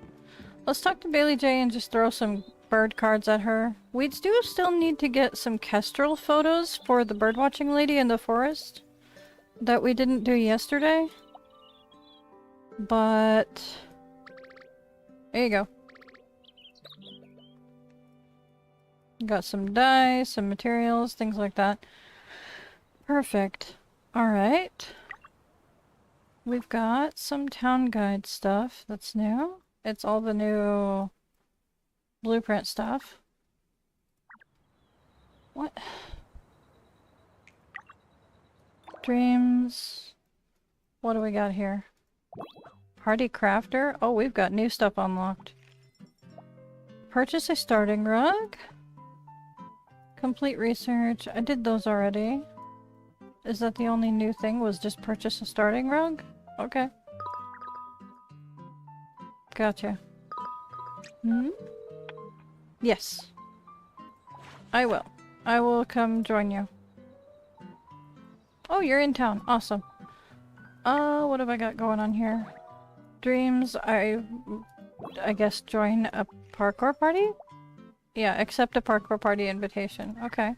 S1: Let's talk to Bailey J and just throw some bird cards at her. We do still need to get some kestrel photos for the birdwatching lady in the forest that we didn't do yesterday. But... there you go. Got some dye, some materials, things like that. Perfect. Alright. We've got some town guide stuff that's new. It's all the new blueprint stuff. What? Dreams. What do we got here? Hardy Crafter? Oh, we've got new stuff unlocked. Purchase a starting rug. Complete research. I did those already. Is that the only new thing? Was just purchase a starting rug? Okay. Gotcha. Hmm? Yes. I will. I will come join you. Oh, you're in town. Awesome. What have I got going on here? Dreams. I guess join a parkour party? Yeah, accept a parkour party invitation. Okay.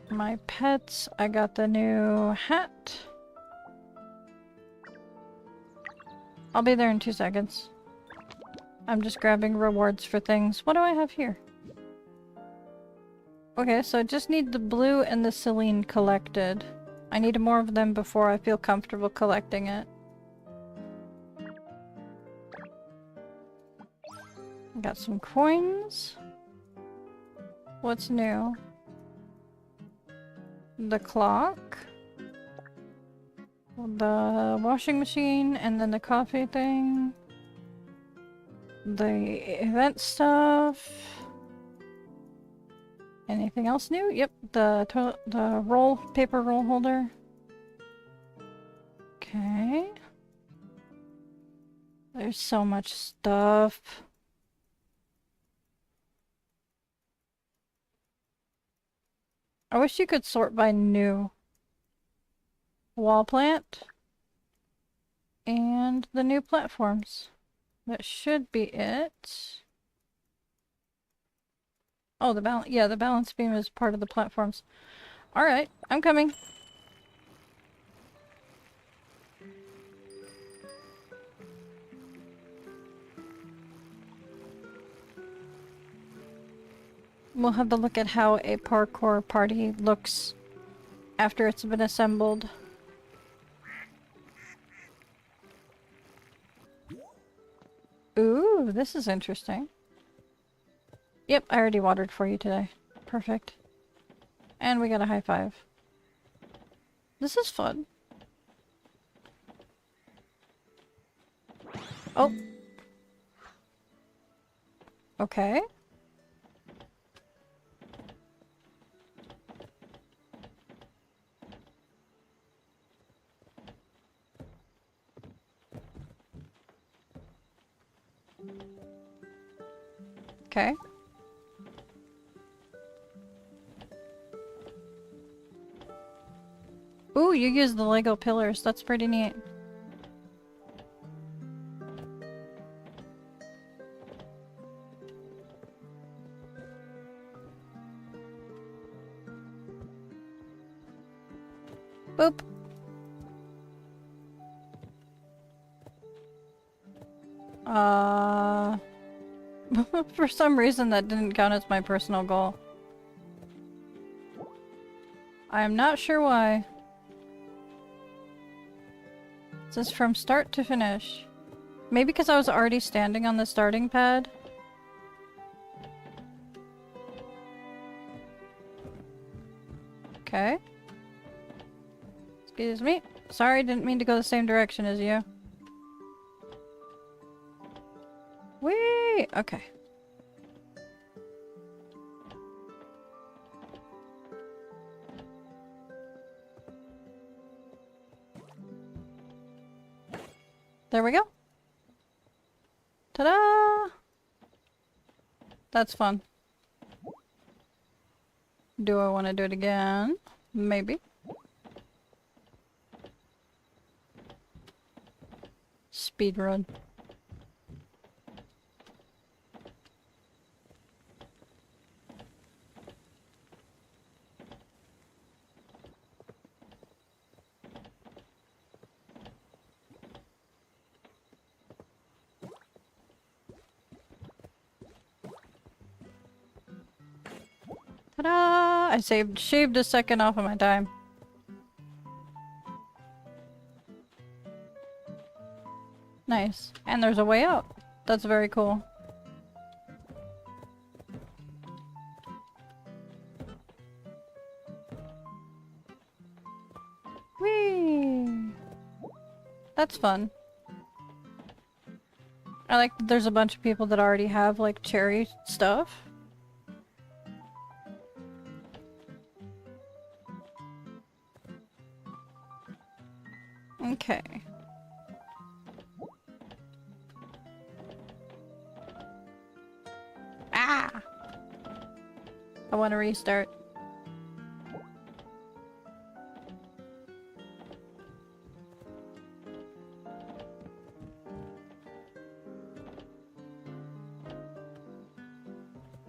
S1: My pets. I got the new hat. I'll be there in 2 seconds. I'm just grabbing rewards for things. What do I have here? Okay, so I just need the blue and the Celine collected. I need more of them before I feel comfortable collecting it. Got some coins. What's new? The clock. The washing machine, and then the coffee thing. The event stuff. Anything else new? Yep, the paper roll holder. Okay. There's so much stuff. I wish you could sort by new. Wall plant. And the new platforms. That should be it. Oh, the balance. Yeah, the balance beam is part of the platforms. Alright, I'm coming. We'll have a look at how a parkour party looks after it's been assembled. Ooh, this is interesting. Yep, I already watered for you today. Perfect. And we got a high five. This is fun. Oh. Okay. Okay. Ooh, you use the Lego pillars. That's pretty neat. Boop. For some reason that didn't count as my personal goal. I am not sure why. This is from start to finish. Maybe because I was already standing on the starting pad. Okay. Excuse me. Sorry, didn't mean to go the same direction as you. Whee! Okay. There we go. Ta-da! That's fun. Do I want to do it again? Maybe. Speed run. Ta-da! I shaved a second off of my time. Nice. And there's a way out. That's very cool. Whee! That's fun. I like that there's a bunch of people that already have, like, cherry stuff. Okay. Ah! I want to restart.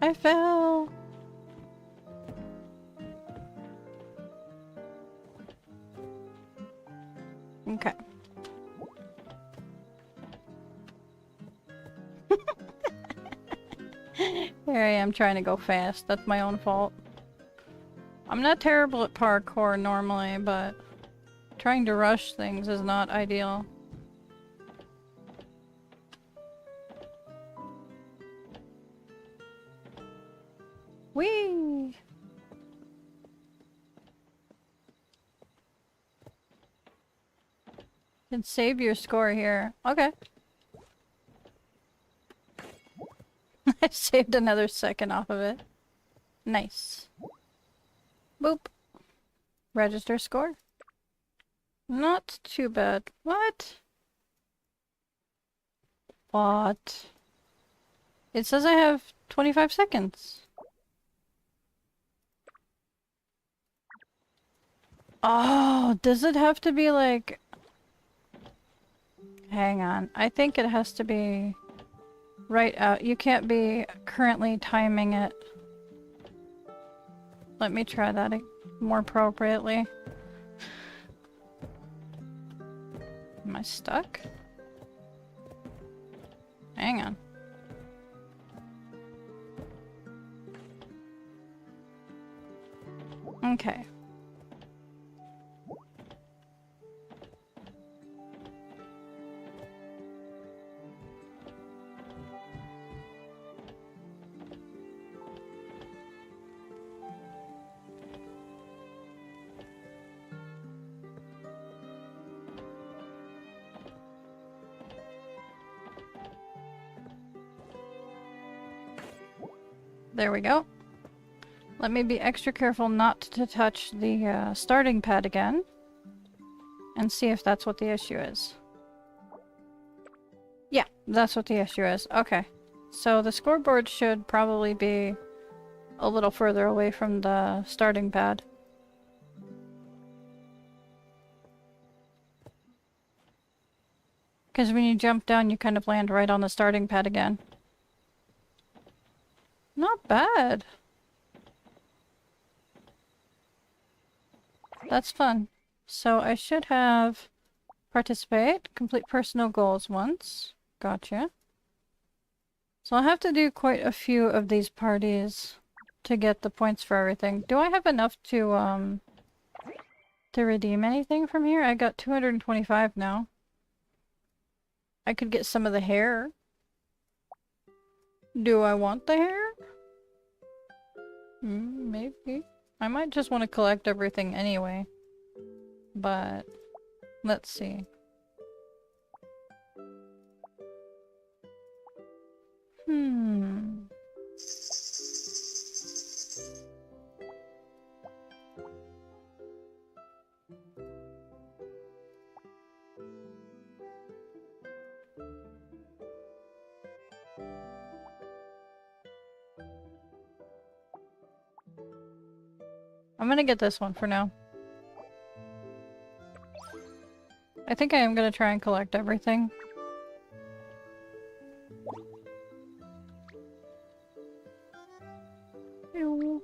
S1: I fell! Okay. Here I am trying to go fast. That's my own fault. I'm not terrible at parkour normally, but trying to rush things is not ideal. Whee! Can save your score here. Okay. I saved another second off of it. Nice. Boop. Register score. Not too bad. What? What? It says I have 25 seconds. Oh, does it have to be like... Hang on. I think it has to be right out. You can't be currently timing it. Let me try that more appropriately. Am I stuck? Hang on. Okay. There we go. Let me be extra careful not to touch the starting pad again. And see if that's what the issue is. Yeah, that's what the issue is. Okay. So the scoreboard should probably be a little further away from the starting pad. Because when you jump down, you kind of land right on the starting pad again. Not bad. That's fun. So I should have participate, complete personal goals once. Gotcha. So I'll have to do quite a few of these parties to get the points for everything. Do I have enough to redeem anything from here? I got 225 now. I could get some of the hair. Do I want the hair? Maybe. I might just want to collect everything anyway. But let's see. I'm gonna get this one for now. I think I am gonna try and collect everything. Ew.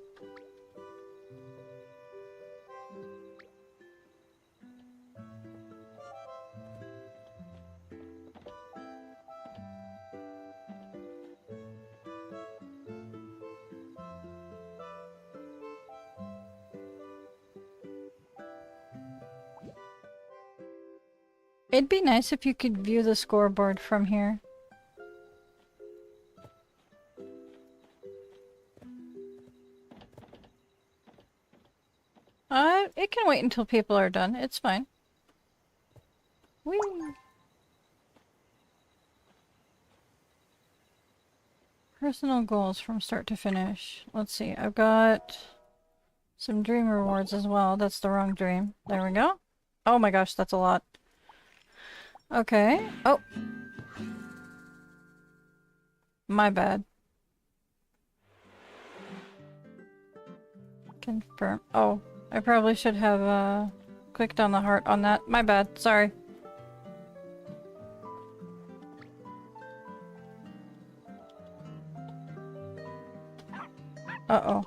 S1: It'd be nice if you could view the scoreboard from here. It can wait until people are done. It's fine. Whee! Personal goals from start to finish. Let's see. I've got some dream rewards as well. That's the wrong dream. There we go. Oh my gosh, that's a lot. Okay. Oh. My bad. Confirm. Oh. I probably should have, clicked on the heart on that. My bad. Sorry. Uh-oh.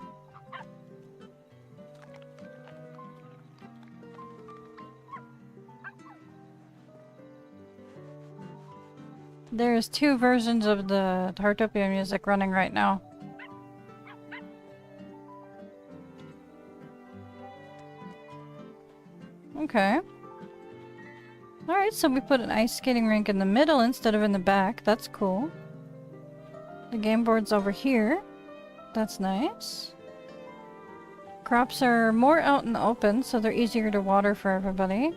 S1: There's two versions of the Heartopia music running right now. Okay. Alright, so we put an ice skating rink in the middle instead of in the back. That's cool. The game board's over here. That's nice. Crops are more out in the open, so they're easier to water for everybody.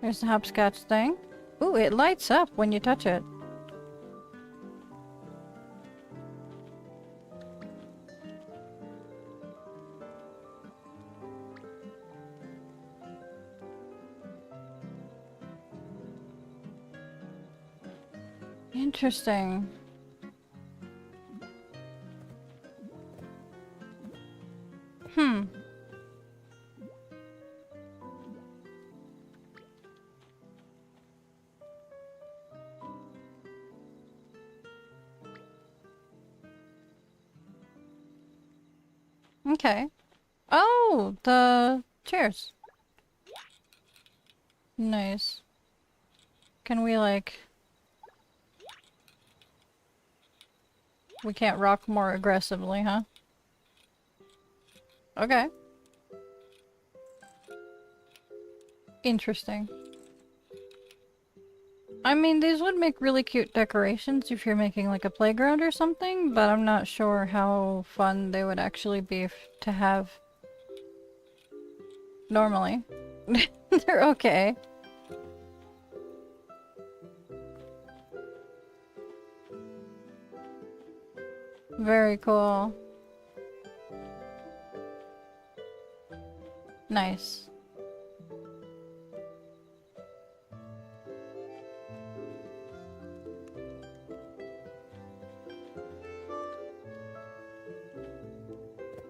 S1: There's the hopscotch thing. Ooh, it lights up when you touch it. Interesting. Okay. Oh, the chairs. Nice. Can we, like... We can't rock more aggressively, huh? Okay. Interesting. I mean, these would make really cute decorations if you're making like a playground or something, but I'm not sure how fun they would actually be to have normally. They're okay. Very cool. Nice.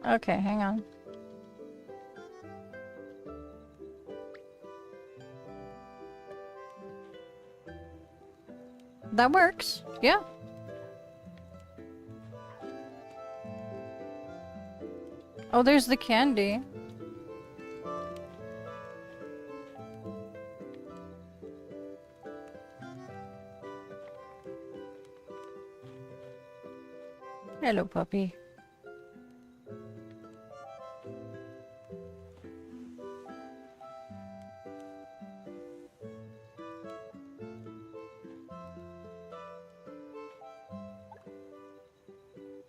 S1: Okay, hang on. That works. Yeah. Oh, there's the candy. Hello, puppy.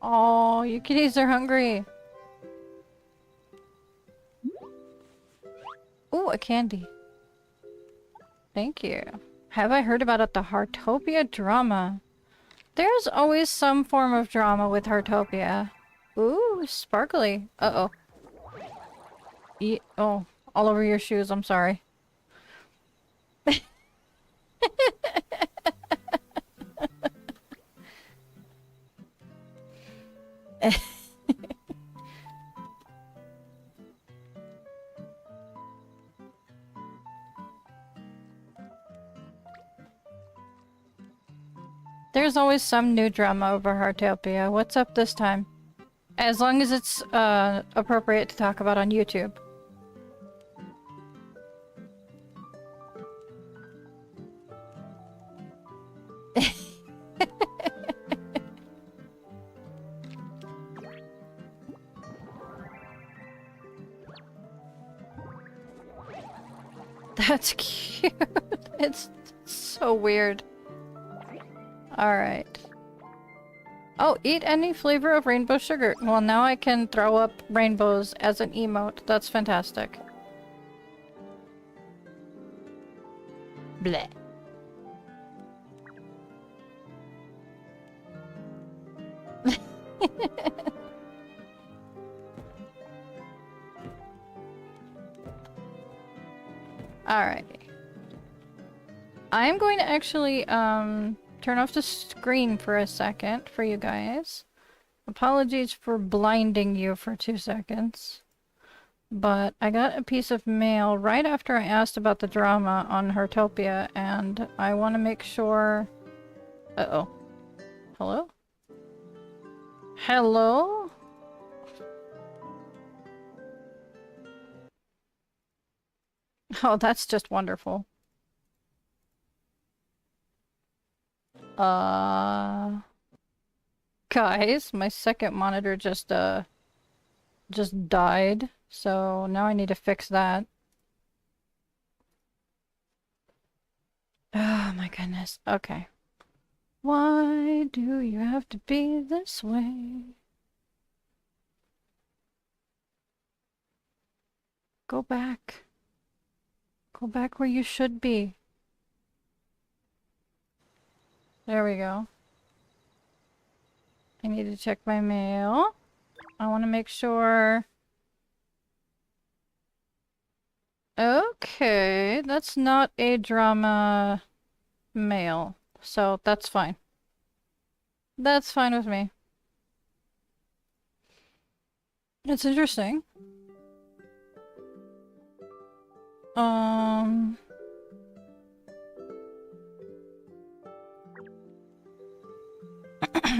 S1: Oh, you kitties are hungry. Ooh, a candy. Thank you. Have I heard about it? The Heartopia drama. There's always some form of drama with Heartopia. Ooh, sparkly. Uh-oh. Oh, all over your shoes. I'm sorry. There's always some new drama over Heartopia. What's up this time? As long as it's appropriate to talk about on YouTube. That's cute. It's so weird. Alright. Oh, eat any flavor of rainbow sugar. Well, now I can throw up rainbows as an emote. That's fantastic. Bleh. Alrighty. I'm going to actually, turn off the screen for a second for you guys. Apologies for blinding you for 2 seconds. But I got a piece of mail right after I asked about the drama on Heartopia, and I want to make sure... Uh-oh. Hello? Hello? Oh, that's just wonderful. Guys, my second monitor just died, so now I need to fix that. Oh my goodness. Okay. Why do you have to be this way? Go back. Go back where you should be. There we go. I need to check my mail. I want to make sure... Okay, that's not a drama mail, so that's fine. That's fine with me. It's interesting.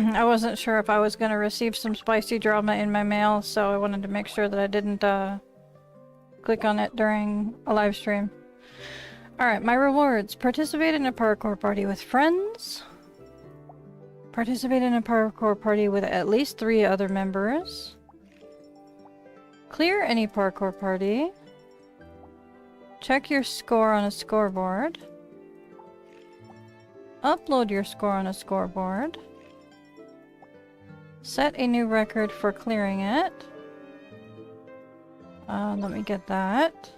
S1: I wasn't sure if I was gonna receive some spicy drama in my mail, so I wanted to make sure that I didn't, click on it during a live stream. Alright, my rewards. Participate in a parkour party with friends. Participate in a parkour party with at least 3 other members. Clear any parkour party. Check your score on a scoreboard. Upload your score on a scoreboard. Set a new record for clearing it. Let me get that.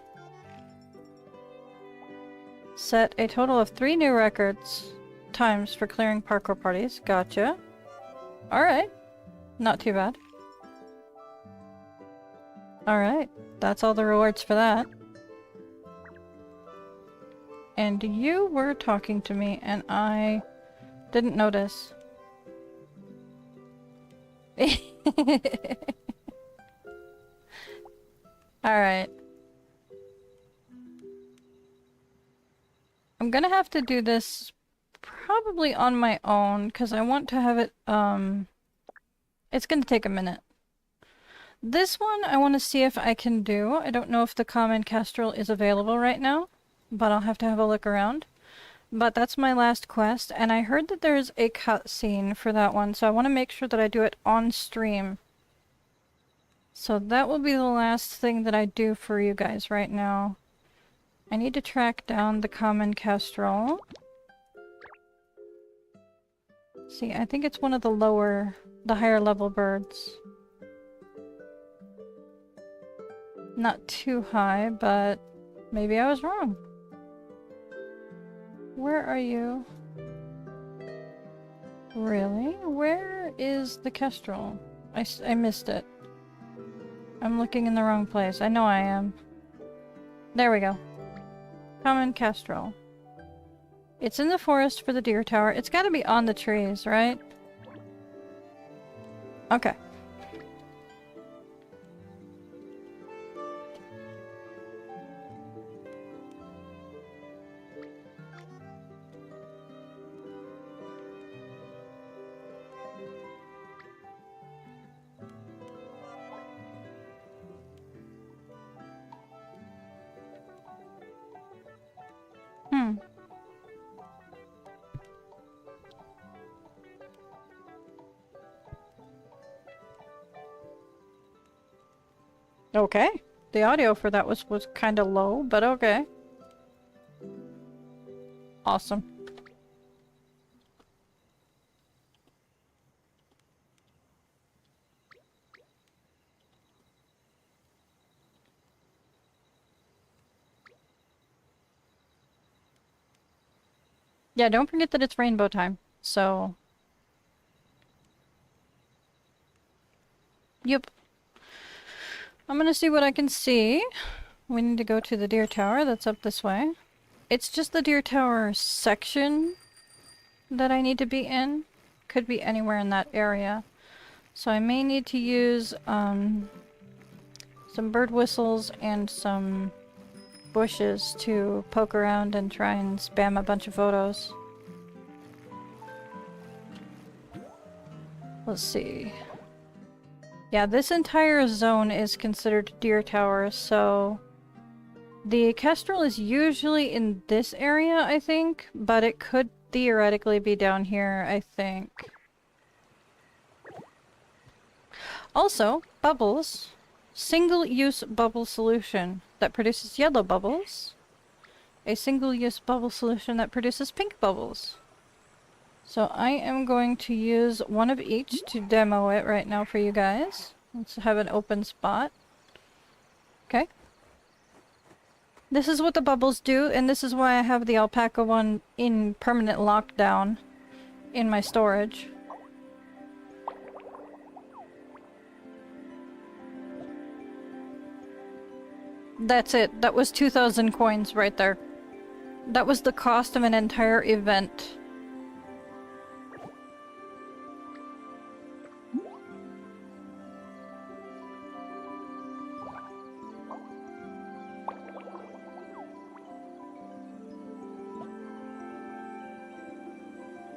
S1: Set a total of 3 new records times for clearing parkour parties. Gotcha. Alright. Not too bad. Alright. That's all the rewards for that. And you were talking to me and I didn't notice. Alright. I'm gonna have to do this probably on my own, because I want to have it, it's gonna take a minute. This one I want to see if I can do. I don't know if the common kestrel is available right now, but I'll have to have a look around. But that's my last quest, and I heard that there's a cutscene for that one, so I want to make sure that I do it on stream. So that will be the last thing that I do for you guys right now. I need to track down the common kestrel. See, I think it's one of the higher level birds. Not too high, but maybe I was wrong. Where are you? Really? Where is the kestrel? I missed it. I'm looking in the wrong place. I know I am. There we go. Common kestrel. It's in the forest for the deer tower. It's gotta be on the trees, right? Okay. Okay. The audio for that was kind of low, but okay. Awesome. Yeah, don't forget that it's rainbow time. So... Yep. I'm gonna see what I can see. We need to go to the deer tower that's up this way. It's just the deer tower section that I need to be in. Could be anywhere in that area. So I may need to use some bird whistles and some bushes to poke around and try and spam a bunch of photos. Let's see. Yeah, this entire zone is considered deer tower, so the kestrel is usually in this area, I think, but it could theoretically be down here, I think. Also, bubbles. Single-use bubble solution that produces yellow bubbles. A single-use bubble solution that produces pink bubbles. So I am going to use one of each to demo it right now for you guys. Let's have an open spot. Okay. This is what the bubbles do, and this is why I have the alpaca one in permanent lockdown in my storage. That's it. That was 2,000 coins right there. That was the cost of an entire event.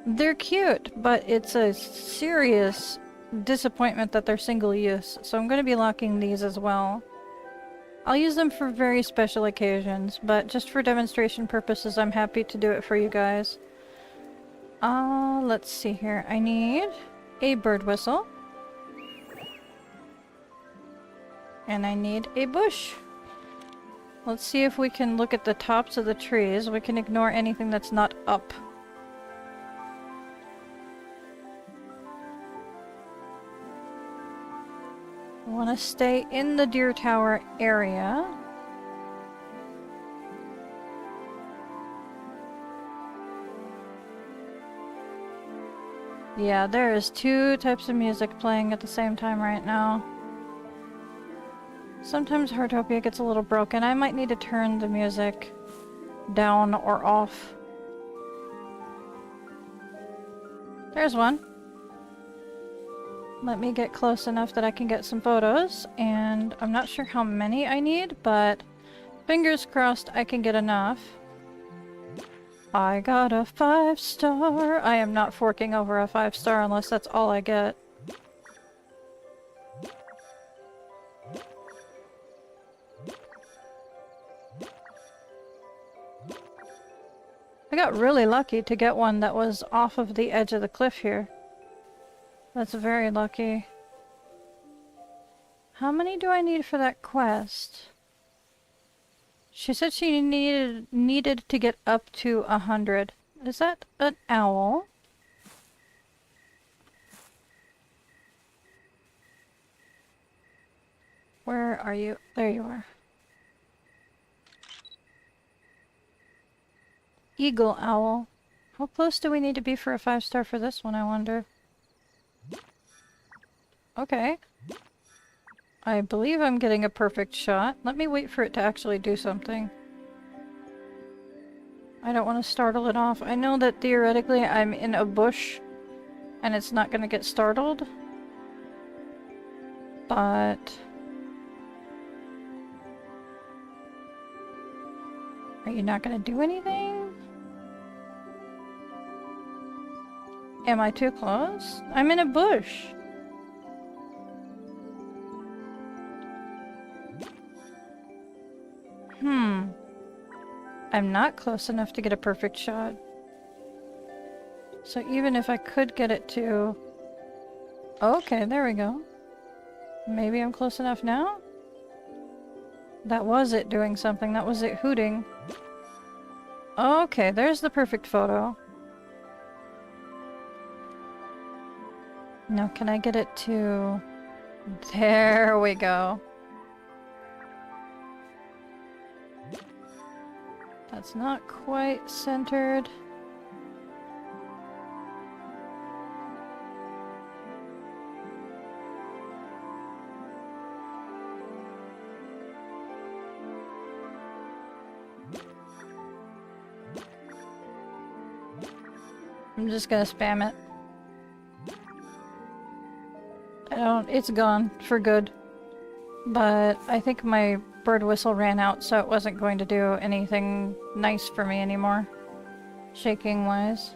S1: They're cute, but it's a serious disappointment that they're single use, so I'm going to be locking these as well. I'll use them for very special occasions, but just for demonstration purposes, I'm happy to do it for you guys. Let's see here. I need a bird whistle. And I need a bush. Let's see if we can look at the tops of the trees. We can ignore anything that's not up. I want to stay in the deer tower area. Yeah, there is two types of music playing at the same time right now. Sometimes Heartopia gets a little broken. I might need to turn the music down or off. There's one. Let me get close enough that I can get some photos, and I'm not sure how many I need, but fingers crossed I can get enough. I got a 5-star. I am not forking over a 5-star unless that's all I get. I got really lucky to get one that was off of the edge of the cliff here. That's very lucky. How many do I need for that quest? She said she needed to get up to 100. Is that an owl? Where are you? There you are. Eagle owl. How close do we need to be for a 5-star for this one, I wonder? Okay. I believe I'm getting a perfect shot. Let me wait for it to actually do something. I don't want to startle it off. I know that theoretically I'm in a bush and it's not going to get startled. But... are you not going to do anything? Am I too close? I'm in a bush. I'm not close enough to get a perfect shot. So even if I could get it to... okay, there we go. Maybe I'm close enough now? That was it doing something. That was it hooting. Okay, there's the perfect photo. Now, can I get it to... There we go. That's not quite centered. I'm just gonna spam it. It's gone for good. But I think my bird whistle ran out, so it wasn't going to do anything nice for me anymore. Shaking wise.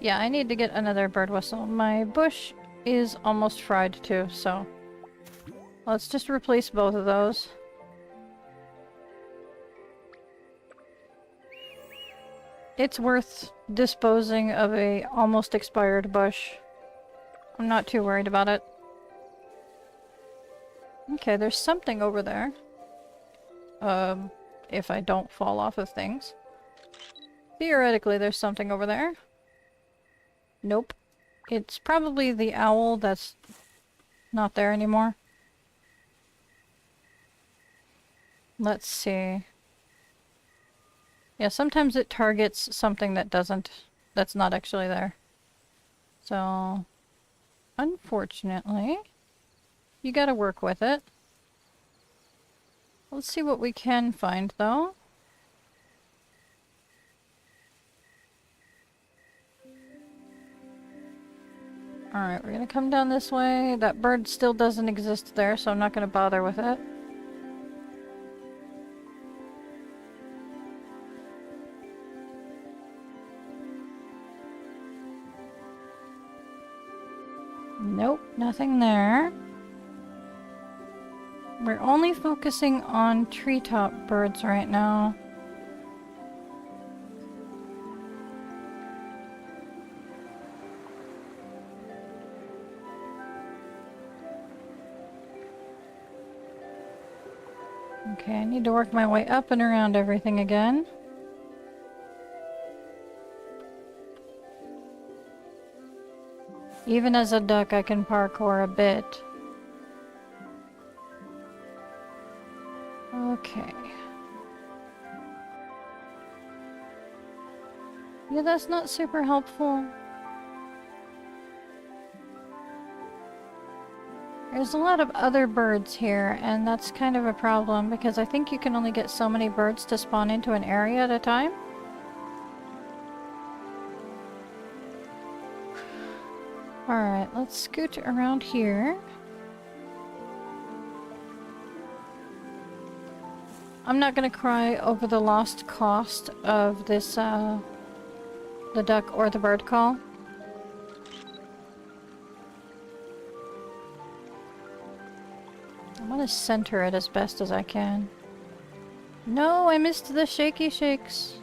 S1: Yeah, I need to get another bird whistle. My bush is almost fried too, so let's just replace both of those. It's worth disposing of a almost expired bush. I'm not too worried about it. Okay, there's something over there. If I don't fall off of things. Theoretically, there's something over there. Nope. It's probably the owl that's not there anymore. Let's see. Yeah, sometimes it targets something that that's not actually there. So, unfortunately, you gotta work with it. Let's see what we can find, though. Alright, we're gonna come down this way. That bird still doesn't exist there, so I'm not gonna bother with it. Nope, nothing there. We're only focusing on treetop birds right now. Okay, I need to work my way up and around everything again. Even as a duck, I can parkour a bit. Okay. Yeah, that's not super helpful. There's a lot of other birds here, and that's kind of a problem because I think you can only get so many birds to spawn into an area at a time. Alright, let's scoot around here. I'm not gonna cry over the lost cost of this, the duck or the bird call. I want to center it as best as I can. No, I missed the shaky shakes.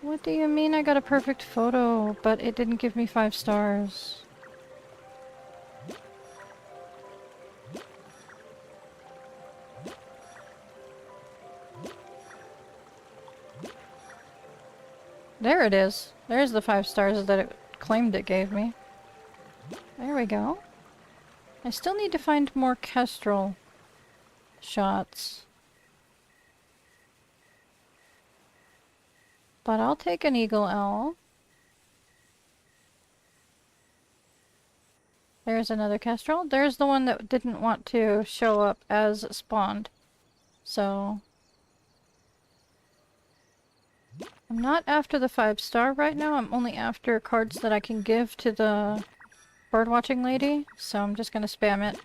S1: What do you mean I got a perfect photo, but it didn't give me 5 stars? There it is. There's the 5 stars that it claimed it gave me. There we go. I still need to find more kestrel shots. But I'll take an eagle owl. There's another kestrel. There's the one that didn't want to show up as spawned. So... I'm not after the 5-star right now. I'm only after cards that I can give to the birdwatching lady. So I'm just gonna spam it.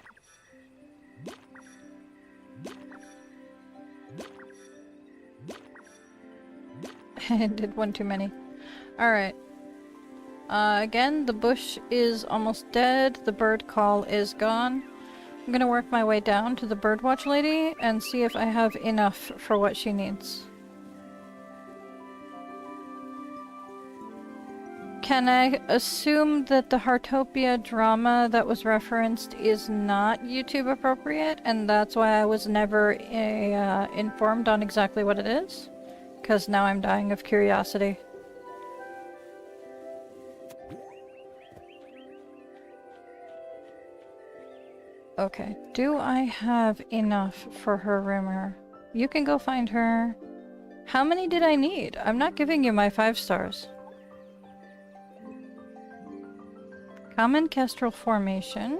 S1: I did one too many. Alright. Again, the bush is almost dead. The bird call is gone. I'm gonna work my way down to the birdwatch lady and see if I have enough for what she needs. Can I assume that the Heartopia drama that was referenced is not YouTube appropriate, and that's why I was never informed on exactly what it is? Because now I'm dying of curiosity. Okay, do I have enough for her rumor? You can go find her. How many did I need? I'm not giving you my 5 stars. Common Kestrel Formation.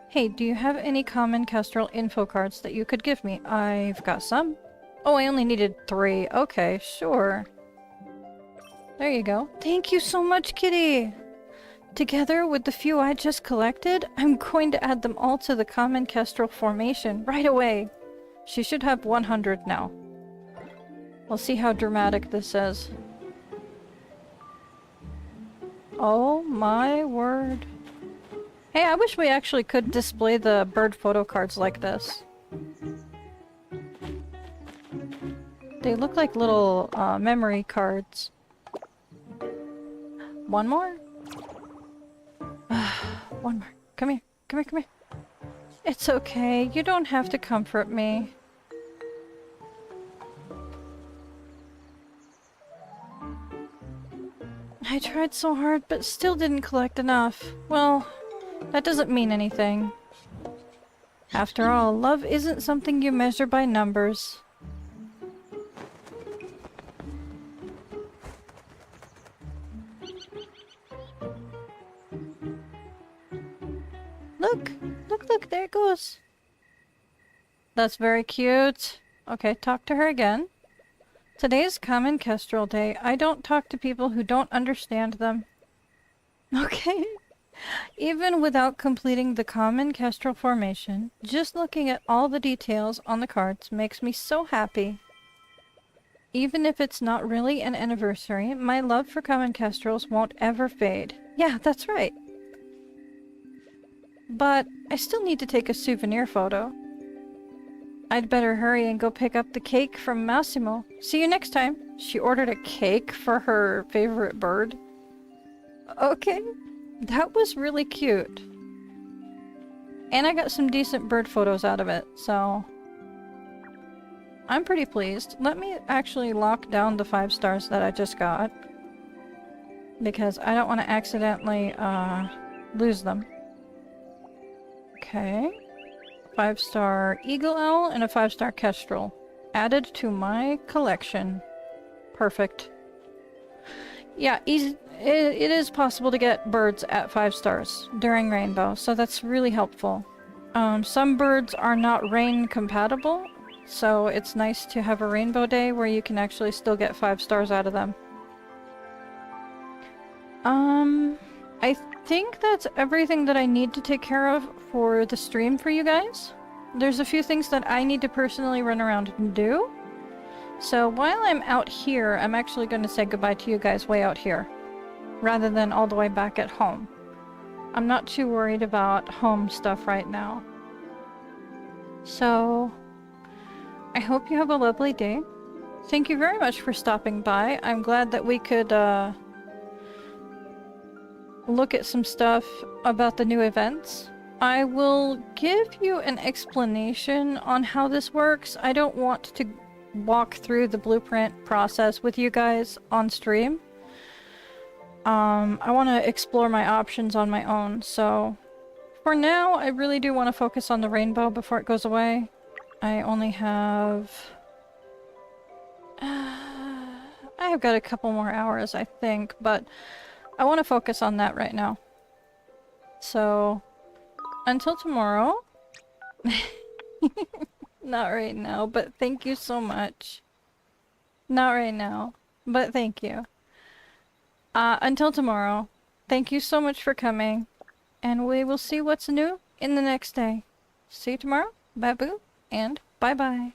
S1: Hey, do you have any Common Kestrel info cards that you could give me? I've got some. Oh, I only needed 3. Okay, sure. There you go. Thank you so much, Kitty! Together with the few I just collected, I'm going to add them all to the Common Kestrel Formation right away. She should have 100 now. We'll see how dramatic this is. Oh my word. Hey, I wish we actually could display the bird photo cards like this. They look like little memory cards. One more? One more. Come here. Come here, come here. It's okay. You don't have to comfort me. I tried so hard, but still didn't collect enough. Well, that doesn't mean anything. After all, love isn't something you measure by numbers. Look! Look, look, there it goes. That's very cute. Okay, talk to her again. Today's Common Kestrel Day. I don't talk to people who don't understand them. Okay. Even without completing the Common Kestrel Formation, just looking at all the details on the cards makes me so happy. Even if it's not really an anniversary, my love for Common Kestrels won't ever fade. Yeah, that's right. But I still need to take a souvenir photo. I'd better hurry and go pick up the cake from Massimo. See you next time. She ordered a cake for her favorite bird. Okay. That was really cute. And I got some decent bird photos out of it, so... I'm pretty pleased. Let me actually lock down the 5 stars that I just got. Because I don't want to accidentally, lose them. Okay. 5-star Eagle Owl and a 5-star Kestrel. Added to my collection. Perfect. Yeah, it is possible to get birds at 5 stars during Rainbow, so that's really helpful. Some birds are not rain compatible, so it's nice to have a Rainbow Day where you can actually still get 5 stars out of them. I think that's everything that I need to take care of for the stream for you guys. There's a few things that I need to personally run around and do. So while I'm out here, I'm actually going to say goodbye to you guys way out here, rather than all the way back at home. I'm not too worried about home stuff right now. So, I hope you have a lovely day. Thank you very much for stopping by. I'm glad that we could, look at some stuff about the new events. I will give you an explanation on how this works. I don't want to walk through the blueprint process with you guys on stream. I want to explore my options on my own, so for now I really do want to focus on the rainbow before it goes away. I only have... I have got a couple more hours, I think, but I want to focus on that right now. So, until tomorrow. Not right now, but thank you so much. Not right now, but thank you. Until tomorrow, thank you so much for coming, and we will see what's new in the next day. See you tomorrow, bye boo, and bye bye.